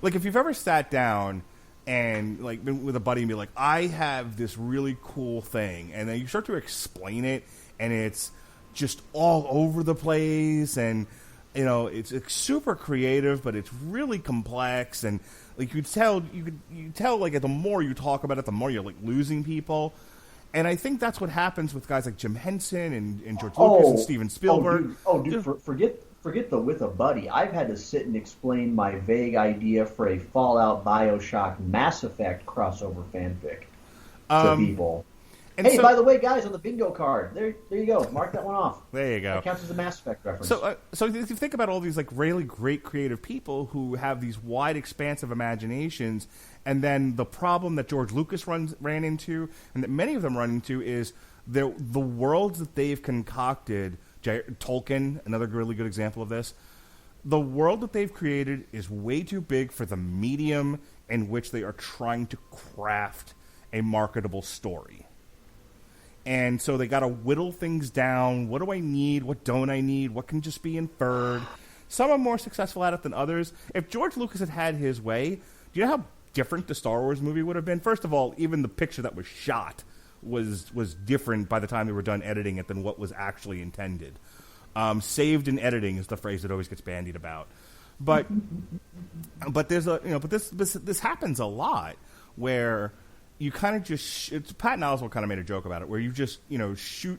like, if you've ever sat down and, like, been with a buddy and be like, I have this really cool thing, and then you start to explain it, and it's just all over the place, and it's super creative, but it's really complex, and like you tell like the more you talk about it, the more you're like losing people. And I think that's what happens with guys like Jim Henson and George Lucas and Steven Spielberg. Forget the with a buddy. I've had to sit and explain my vague idea for a Fallout, BioShock, Mass Effect crossover fanfic to people. Hey, by the way, guys, on the bingo card, there you go. Mark that one off. There you go. That counts as a Mass Effect reference. So if you think about all these like really great creative people who have these wide, expansive imaginations, and then the problem that George Lucas ran into, and that many of them run into, is the worlds that they've concocted. Tolkien, another really good example of this. The world that they've created is way too big for the medium in which they are trying to craft a marketable story. And so they got to whittle things down. What do I need? What don't I need? What can just be inferred? Some are more successful at it than others. If George Lucas had his way, do you know how different the Star Wars movie would have been? First of all, even the picture that was shot was different by the time they were done editing it than what was actually intended. Saved in editing is the phrase that always gets bandied about. But there's this happens a lot where you kind of just Patton Oswalt kind of made a joke about it, where you just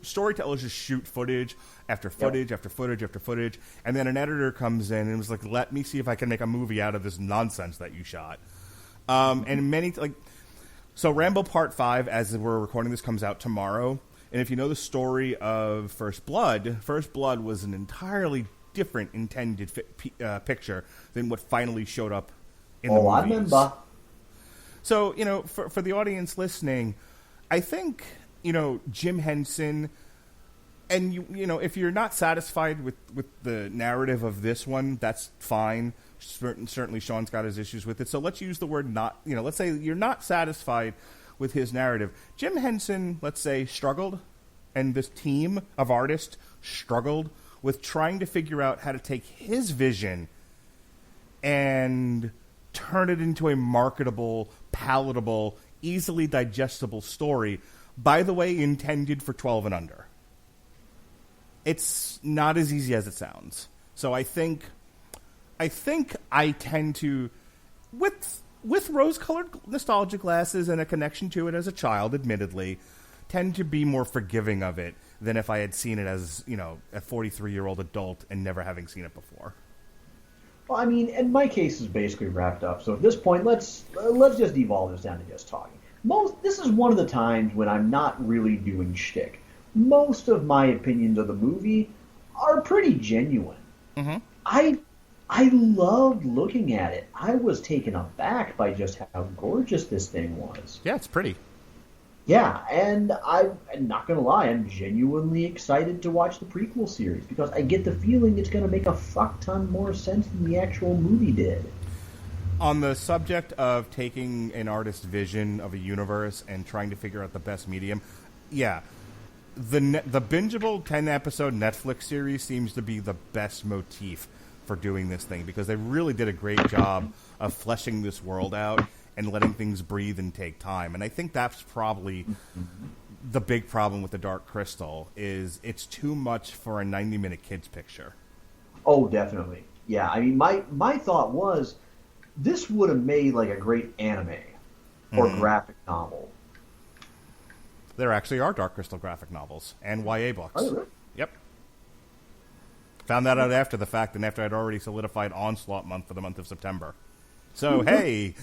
storytellers just shoot footage after footage after footage after footage, and then an editor comes in and was like, "Let me see if I can make a movie out of this nonsense that you shot." So Rambo Part 5, as we're recording this, comes out tomorrow. And if you know the story of First Blood was an entirely different intended picture than what finally showed up in the movies. I remember. So, for the audience listening, I think, Jim Henson, and, if you're not satisfied with the narrative of this one, that's fine. Certainly Sean's got his issues with it. So let's use the word not, let's say you're not satisfied with his narrative. Jim Henson, let's say, struggled, and this team of artists struggled with trying to figure out how to take his vision and turn it into a marketable, palatable, easily digestible story by the way, intended for 12 and under. It's not as easy as it sounds. So I think I tend to, with rose-colored nostalgia glasses and a connection to it as a child, admittedly, tend to be more forgiving of it than if I had seen it as, you know, a 43-year-old adult and never having seen it before. Well, I mean, and my case is basically wrapped up. So at this point, let's just devolve this down to just talking. This is one of the times when I'm not really doing shtick. Most of my opinions of the movie are pretty genuine. Mm-hmm. I loved looking at it. I was taken aback by just how gorgeous this thing was. Yeah, it's pretty. Yeah, and I'm not going to lie, I'm genuinely excited to watch the prequel series because I get the feeling it's going to make a fuck ton more sense than the actual movie did. On the subject of taking an artist's vision of a universe and trying to figure out the best medium, yeah, the bingeable 10-episode Netflix series seems to be the best motif for doing this thing because they really did a great job of fleshing this world out and letting things breathe and take time. And I think that's probably the big problem with The Dark Crystal is it's too much for a 90-minute kids picture. Oh, definitely. Yeah, I mean, my thought was this would have made like a great anime or graphic novel. There actually are Dark Crystal graphic novels and YA books. Oh, really? Yep. Found that out after the fact and after I'd already solidified Onslaught month for the month of September. So, hey,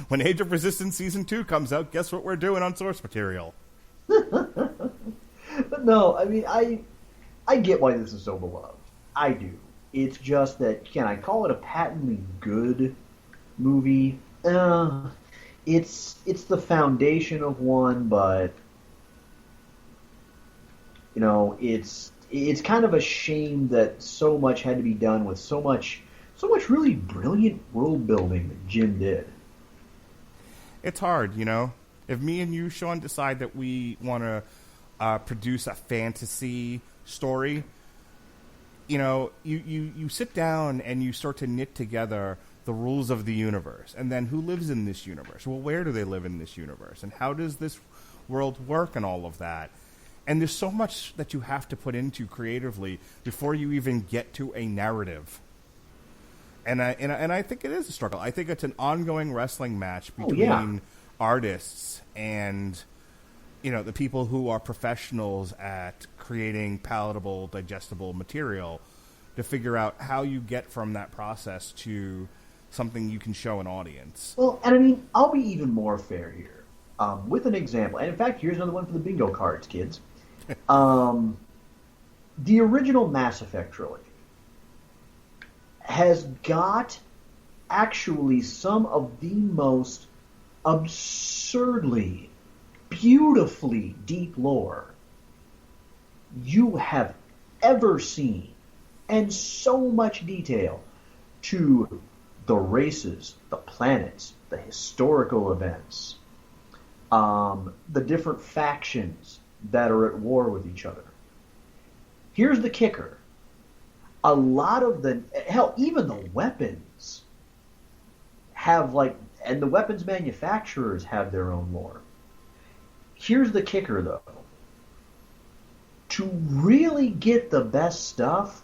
when Age of Resistance Season 2 comes out, guess what we're doing on source material? But no, I mean, I get why this is so beloved. I do. It's just that, can I call it a patently good movie? It's the foundation of one, but, you know, it's kind of a shame that so much had to be done with so much really brilliant world building that Jim did. It's hard, you know. If me and you, Sean, decide that we want to produce a fantasy story, you know, you sit down and you start to knit together the rules of the universe. And then who lives in this universe? Well, where do they live in this universe? And how does this world work and all of that? And there's so much that you have to put into creatively before you even get to a narrative. And I think it is a struggle. I think it's an ongoing wrestling match between artists and, you know, the people who are professionals at creating palatable, digestible material to figure out how you get from that process to something you can show an audience. Well, and I mean, I'll be even more fair here with an example. And in fact, here's another one for the bingo cards, kids. The original Mass Effect trilogy has got actually some of the most absurdly, beautifully deep lore you have ever seen, and so much detail to the races, the planets, the historical events, the different factions that are at war with each other. Here's the kicker. A lot of even the weapons have and the weapons manufacturers have their own lore. Here's the kicker, though. To really get the best stuff,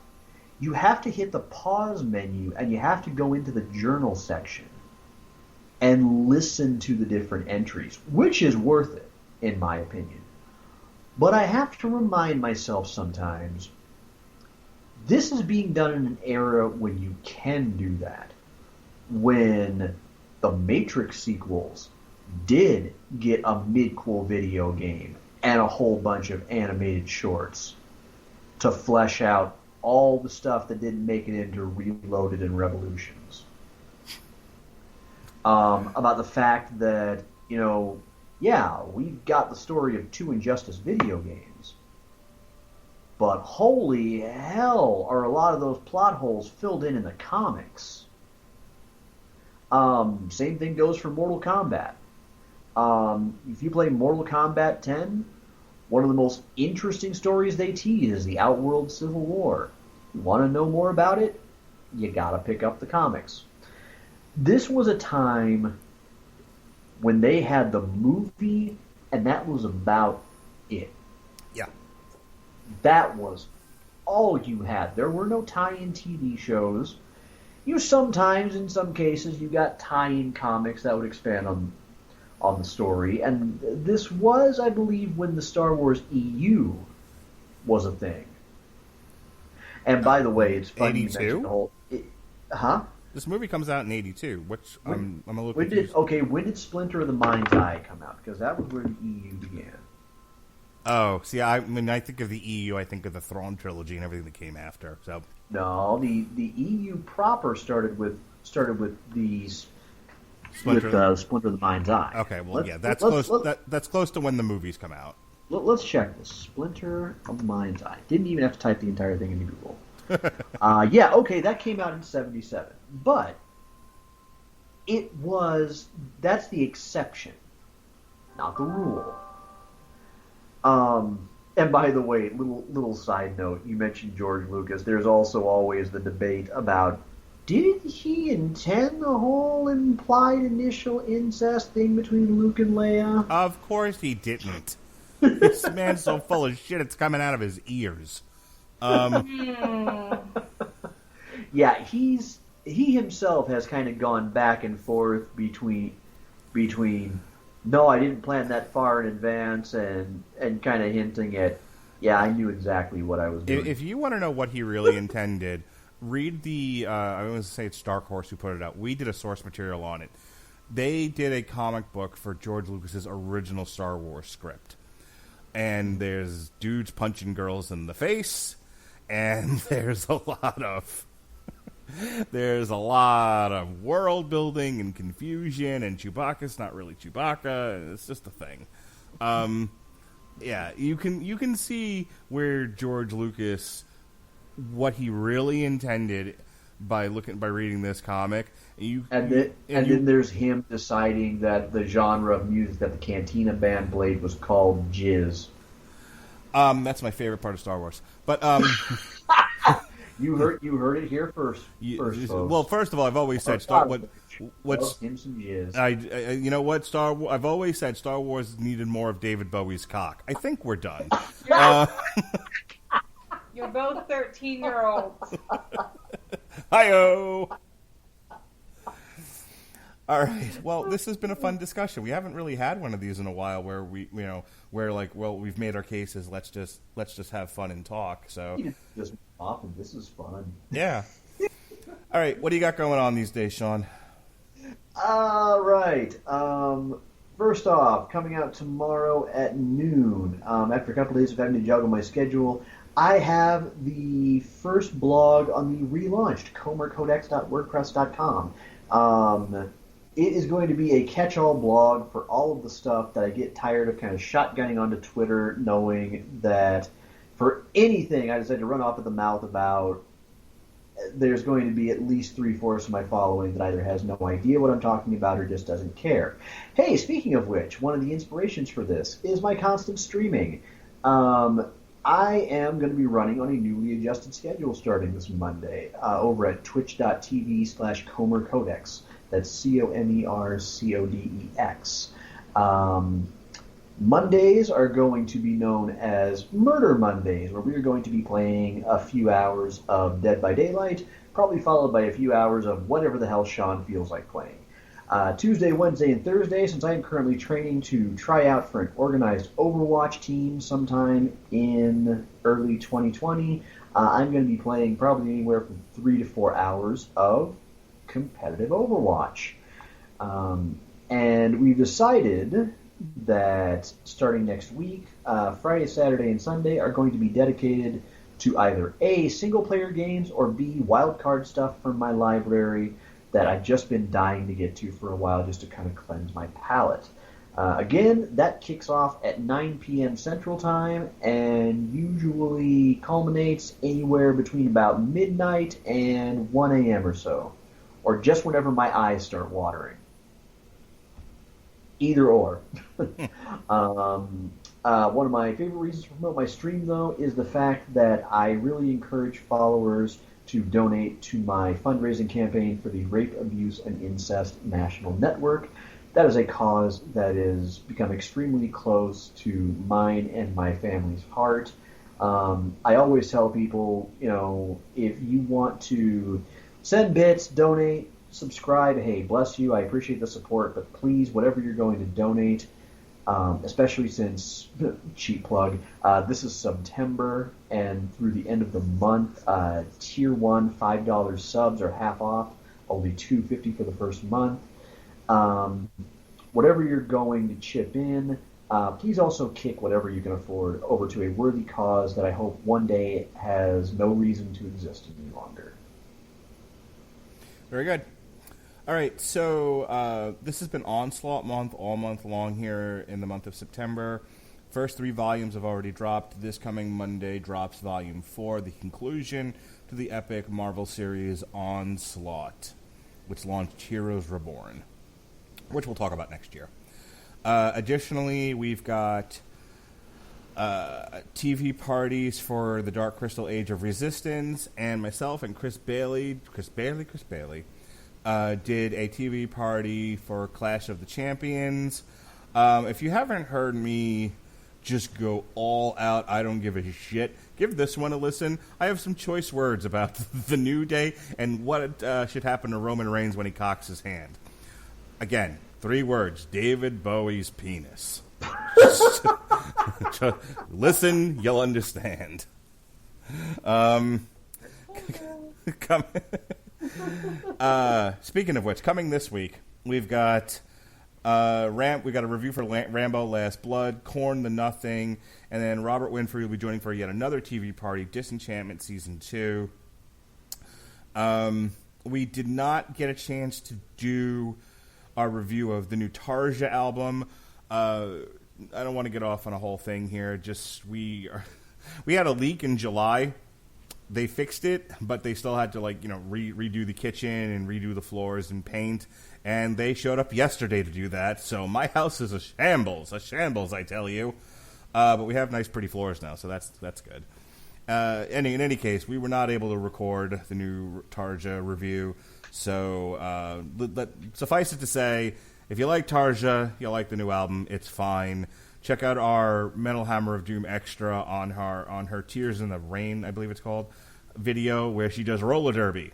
you have to hit the pause menu and you have to go into the journal section and listen to the different entries, which is worth it, in my opinion. But I have to remind myself sometimes, this is being done in an era when you can do that. When the Matrix sequels did get a mid-quel video game and a whole bunch of animated shorts to flesh out all the stuff that didn't make it into Reloaded and Revolutions. About the fact that, you know, yeah, we've got the story of 2 Injustice video games, but holy hell are a lot of those plot holes filled in the comics. Same thing goes for Mortal Kombat. If you play Mortal Kombat 10, one of the most interesting stories they tease is the Outworld Civil War. You want to know more about it? You gotta pick up the comics. This was a time when they had the movie, and that was about it. Yeah. That was all you had. There were no tie-in TV shows. Sometimes, in some cases, you got tie-in comics that would expand on the story. And this was, I believe, when the Star Wars EU was a thing. And by the way, it's funny 82? you mentioned the whole... Huh? This movie comes out in 82, which I'm a little when confused. when did Splinter of the Mind's Eye come out? Because that was where the EU began. Oh, see, when I think of the EU, I think of the Thrawn trilogy and everything that came after. So no, the EU proper started with the Splinter of the Mind's Eye. Okay, well, that's close. That's close to when the movies come out. Let's check this. Splinter of the Mind's Eye. Didn't even have to type the entire thing into Google. That came out in 1977. But that's the exception, not the rule. And by the way, little side note, you mentioned George Lucas. There's also always the debate about, did he intend the whole implied initial incest thing between Luke and Leia? Of course he didn't. This man's so full of shit, it's coming out of his ears. Yeah, he himself has kind of gone back and forth between no, I didn't plan that far in advance, and kind of hinting at, yeah, I knew exactly what I was doing. If you want to know what he really intended, read the, I was going to say it's Dark Horse who put it out. We did a source material on it. They did a comic book for George Lucas's original Star Wars script. And there's dudes punching girls in the face, and there's a lot of world building and confusion, and Chewbacca's not really Chewbacca. It's just a thing. Yeah, you can see where George Lucas, what he really intended by reading this comic. Then there's him deciding that the genre of music that the Cantina band played was called jizz. That's my favorite part of Star Wars. But you heard it here first. Well, first of all, I've always said what's him some jizz. You know what, I've always said Star Wars needed more of David Bowie's cock. I think we're done. You're both 13-year-olds. Hi-oh! All right. Well, this has been a fun discussion. We haven't really had one of these in a while where we've made our cases. Let's just have fun and talk. So just often, this is fun. Yeah. All right. What do you got going on these days, Sean? All right. First off, coming out tomorrow at noon. After a couple of days of having to juggle my schedule, I have the first blog on the relaunched comercodex.wordpress.com. It is going to be a catch-all blog for all of the stuff that I get tired of kind of shotgunning onto Twitter, knowing that for anything I decide to run off at the mouth about, there's going to be at least 3/4 of my following that either has no idea what I'm talking about or just doesn't care. Hey, speaking of which, one of the inspirations for this is my constant streaming. I am going to be running on a newly adjusted schedule starting this Monday over at twitch.tv/comercodex. That's COMERCODEX. Mondays are going to be known as Murder Mondays, where we are going to be playing a few hours of Dead by Daylight, probably followed by a few hours of whatever the hell Sean feels like playing. Tuesday, Wednesday, and Thursday, since I am currently training to try out for an organized Overwatch team sometime in early 2020, I'm going to be playing probably anywhere from 3 to 4 hours of competitive Overwatch. And we've decided that starting next week, Friday, Saturday, and Sunday are going to be dedicated to either A, single-player games, or B, wildcard stuff from my library that I've just been dying to get to for a while just to kind of cleanse my palate. Again, that kicks off at 9 p.m. Central Time and usually culminates anywhere between about midnight and 1 a.m. or so, or just whenever my eyes start watering. Either or. One of my favorite reasons to promote my stream, though, is the fact that I really encourage followers to donate to my fundraising campaign for the Rape, Abuse, and Incest National Network. that is a cause that has become extremely close to mine and my family's heart. I always tell people, if you want to send bits, donate, subscribe, hey, bless you, I appreciate the support, but please, whatever you're going to donate, especially since, cheap plug, this is September, and through the end of the month, Tier 1 $5 subs are half off, only $2.50 for the first month. Whatever you're going to chip in, please also kick whatever you can afford over to a worthy cause that I hope one day has no reason to exist any longer. Very good. All right, so this has been Onslaught Month all month long here in the month of September. First 3 volumes have already dropped. This coming Monday drops Volume 4, the conclusion to the epic Marvel series Onslaught, which launched Heroes Reborn, which we'll talk about next year. Additionally, we've got TV parties for the Dark Crystal Age of Resistance, and myself and Chris Bailey did a TV party for Clash of the Champions. If you haven't heard me just go all out, I don't give a shit, give this one a listen. I have some choice words about the New Day and what should happen to Roman Reigns when he cocks his hand. Again, 3 words: David Bowie's penis. Listen, you'll understand. Speaking of which, coming this week, we've got a review for Rambo: Last Blood, Korn: The Nothing, and then Robert Winfrey will be joining for yet another TV party, Disenchantment Season 2. We did not get a chance to do our review of the new Tarja album. I don't want to get off on a whole thing here. Just we had a leak in July. They fixed it, but they still had to redo the kitchen and redo the floors and paint. And they showed up yesterday to do that. So my house is a shambles, I tell you. But we have nice, pretty floors now, so that's good. In any case, we were not able to record the new Tarja review. So suffice it to say, if you like Tarja, you'll like the new album. It's fine. Check out our Metal Hammer of Doom extra on her Tears in the Rain, I believe it's called, video where she does roller derby.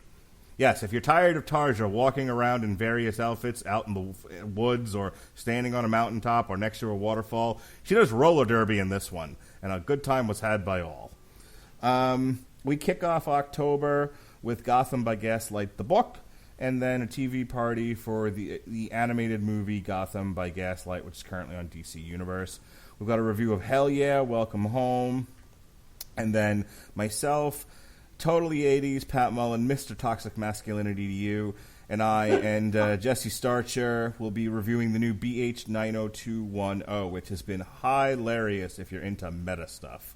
Yes, if you're tired of Tarja walking around in various outfits out in the woods or standing on a mountaintop or next to a waterfall, she does roller derby in this one, and a good time was had by all. We kick off October with Gotham by Gaslight the book, and then a TV party for the animated movie Gotham by Gaslight, which is currently on DC Universe. We've got a review of Hell Yeah, Welcome Home, and then myself, Totally 80s, Pat Mullen, Mr. Toxic Masculinity to You, and I and Jesse Starcher will be reviewing the new BH 90210, which has been hilarious if you're into meta stuff.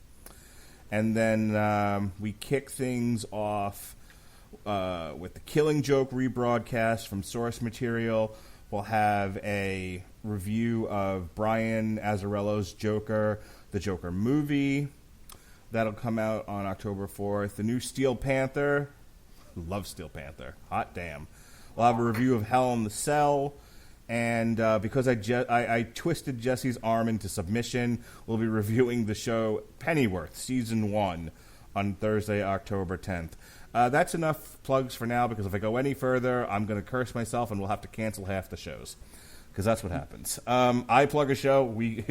And then we kick things off with the Killing Joke rebroadcast from Source Material. We'll have a review of Brian Azzarello's Joker, the Joker movie. That'll come out on October 4th. The new Steel Panther. Love Steel Panther. Hot damn. We'll have a review of Hell in the Cell. And because I twisted Jesse's arm into submission, we'll be reviewing the show Pennyworth, Season 1, on Thursday, October 10th. That's enough plugs for now, because if I go any further, I'm going to curse myself and we'll have to cancel half the shows. Because that's what happens. I plug a show, we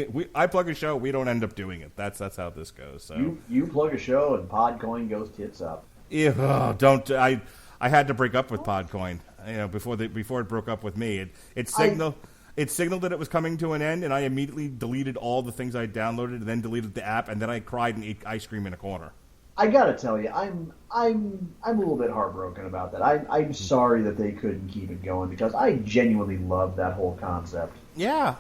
don't end up doing it. That's how this goes. So you plug a show and Podcoin goes tits up. Yeah, I had to break up with Podcoin. Before it broke up with me. It signaled that it was coming to an end, and I immediately deleted all the things I downloaded, and then deleted the app, and then I cried and ate ice cream in a corner. I gotta tell you, I'm a little bit heartbroken about that. I'm sorry that they couldn't keep it going, because I genuinely love that whole concept. Yeah,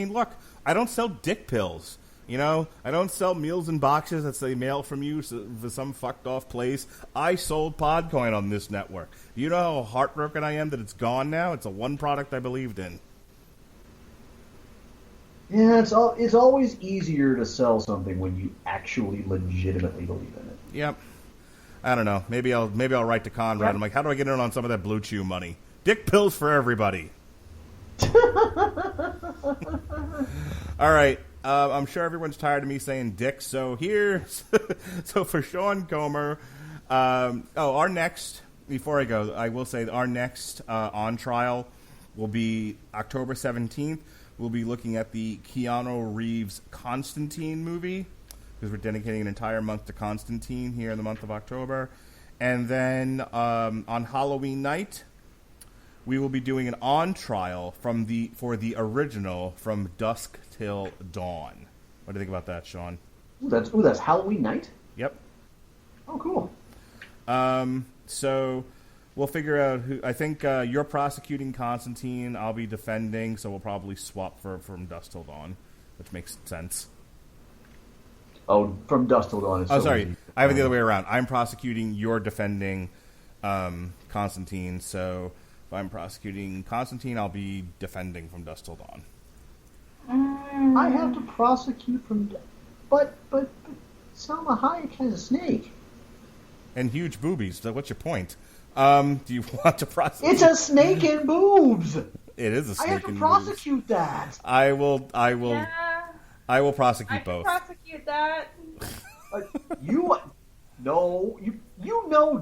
look, I don't sell dick pills. I don't sell meals in boxes that they mail from you for some fucked off place. I sold Podcoin on this network. You know how heartbroken I am that it's gone now? It's the one product I believed in. Yeah, it's always easier to sell something when you actually legitimately believe in it. Yep. I don't know. Maybe I'll write to Conrad. I'm like, how do I get in on some of that Blue Chew money? Dick pills for everybody. All right. I'm sure everyone's tired of me saying dick, so so for Sean Comer, our next, before I go, I will say our next on trial will be October 17th. We'll be looking at the Keanu Reeves Constantine movie, because we're dedicating an entire month to Constantine here in the month of October. And then on Halloween night, we will be doing an on trial for the original From Dusk Till Dawn. What do you think about that, Sean? That's Halloween night? Yep. Oh, cool. So we'll figure out who. I think you're prosecuting Constantine. I'll be defending, so we'll probably swap for From Dusk Till Dawn, which makes sense. Oh, From Dusk Till Dawn. Sorry. I have it the other way around. I'm prosecuting, you're defending Constantine, so if I'm prosecuting Constantine, I'll be defending From Dusk Till Dawn. I have to prosecute but Salma Hayek has a snake. And huge boobies. So what's your point? Do you want to prosecute? It's a snake and boobs. It is a snake. I have to and prosecute that. I will. Yeah, I will prosecute I can both. prosecute that. You know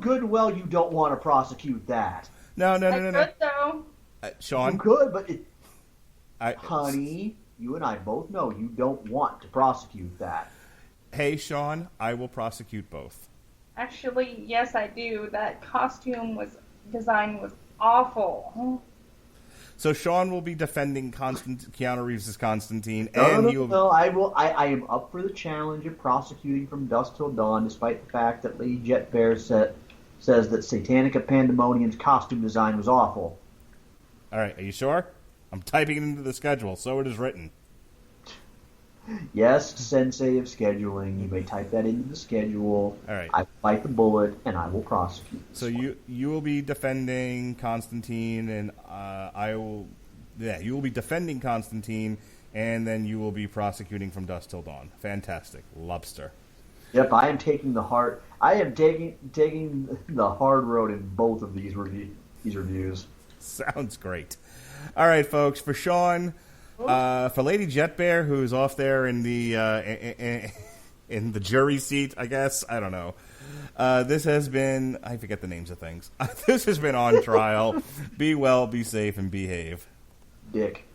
good and well you don't want to prosecute that. No. I could, though. Sean, You could, but honey, you and I both know you don't want to prosecute that. Hey, Sean, I will prosecute both. Actually, yes, I do. That design was awful. So Sean will be defending Keanu Reeves' Constantine, and No, I will. I am up for the challenge of prosecuting From Dusk Till Dawn, despite the fact that Lady Jet Bear says that Satanica Pandemonium's costume design was awful. All right, are you sure? I'm typing it into the schedule, so it is written. Yes, sensei of scheduling. You may type that into the schedule. All right. I bite the bullet, and I will prosecute. So you will be defending Constantine, and I will. Yeah, you will be defending Constantine, and then you will be prosecuting From Dusk Till Dawn. Fantastic, Lobster. Yep, I am taking the hard. I am taking the hard road in both of these reviews. Sounds great. All right, folks. For Sean. For Lady Jetbear, who's off there in the in the jury seat, I guess. I don't know. This has been, I forget the names of things. This has been On Trial. Be well, be safe, and behave. Dick.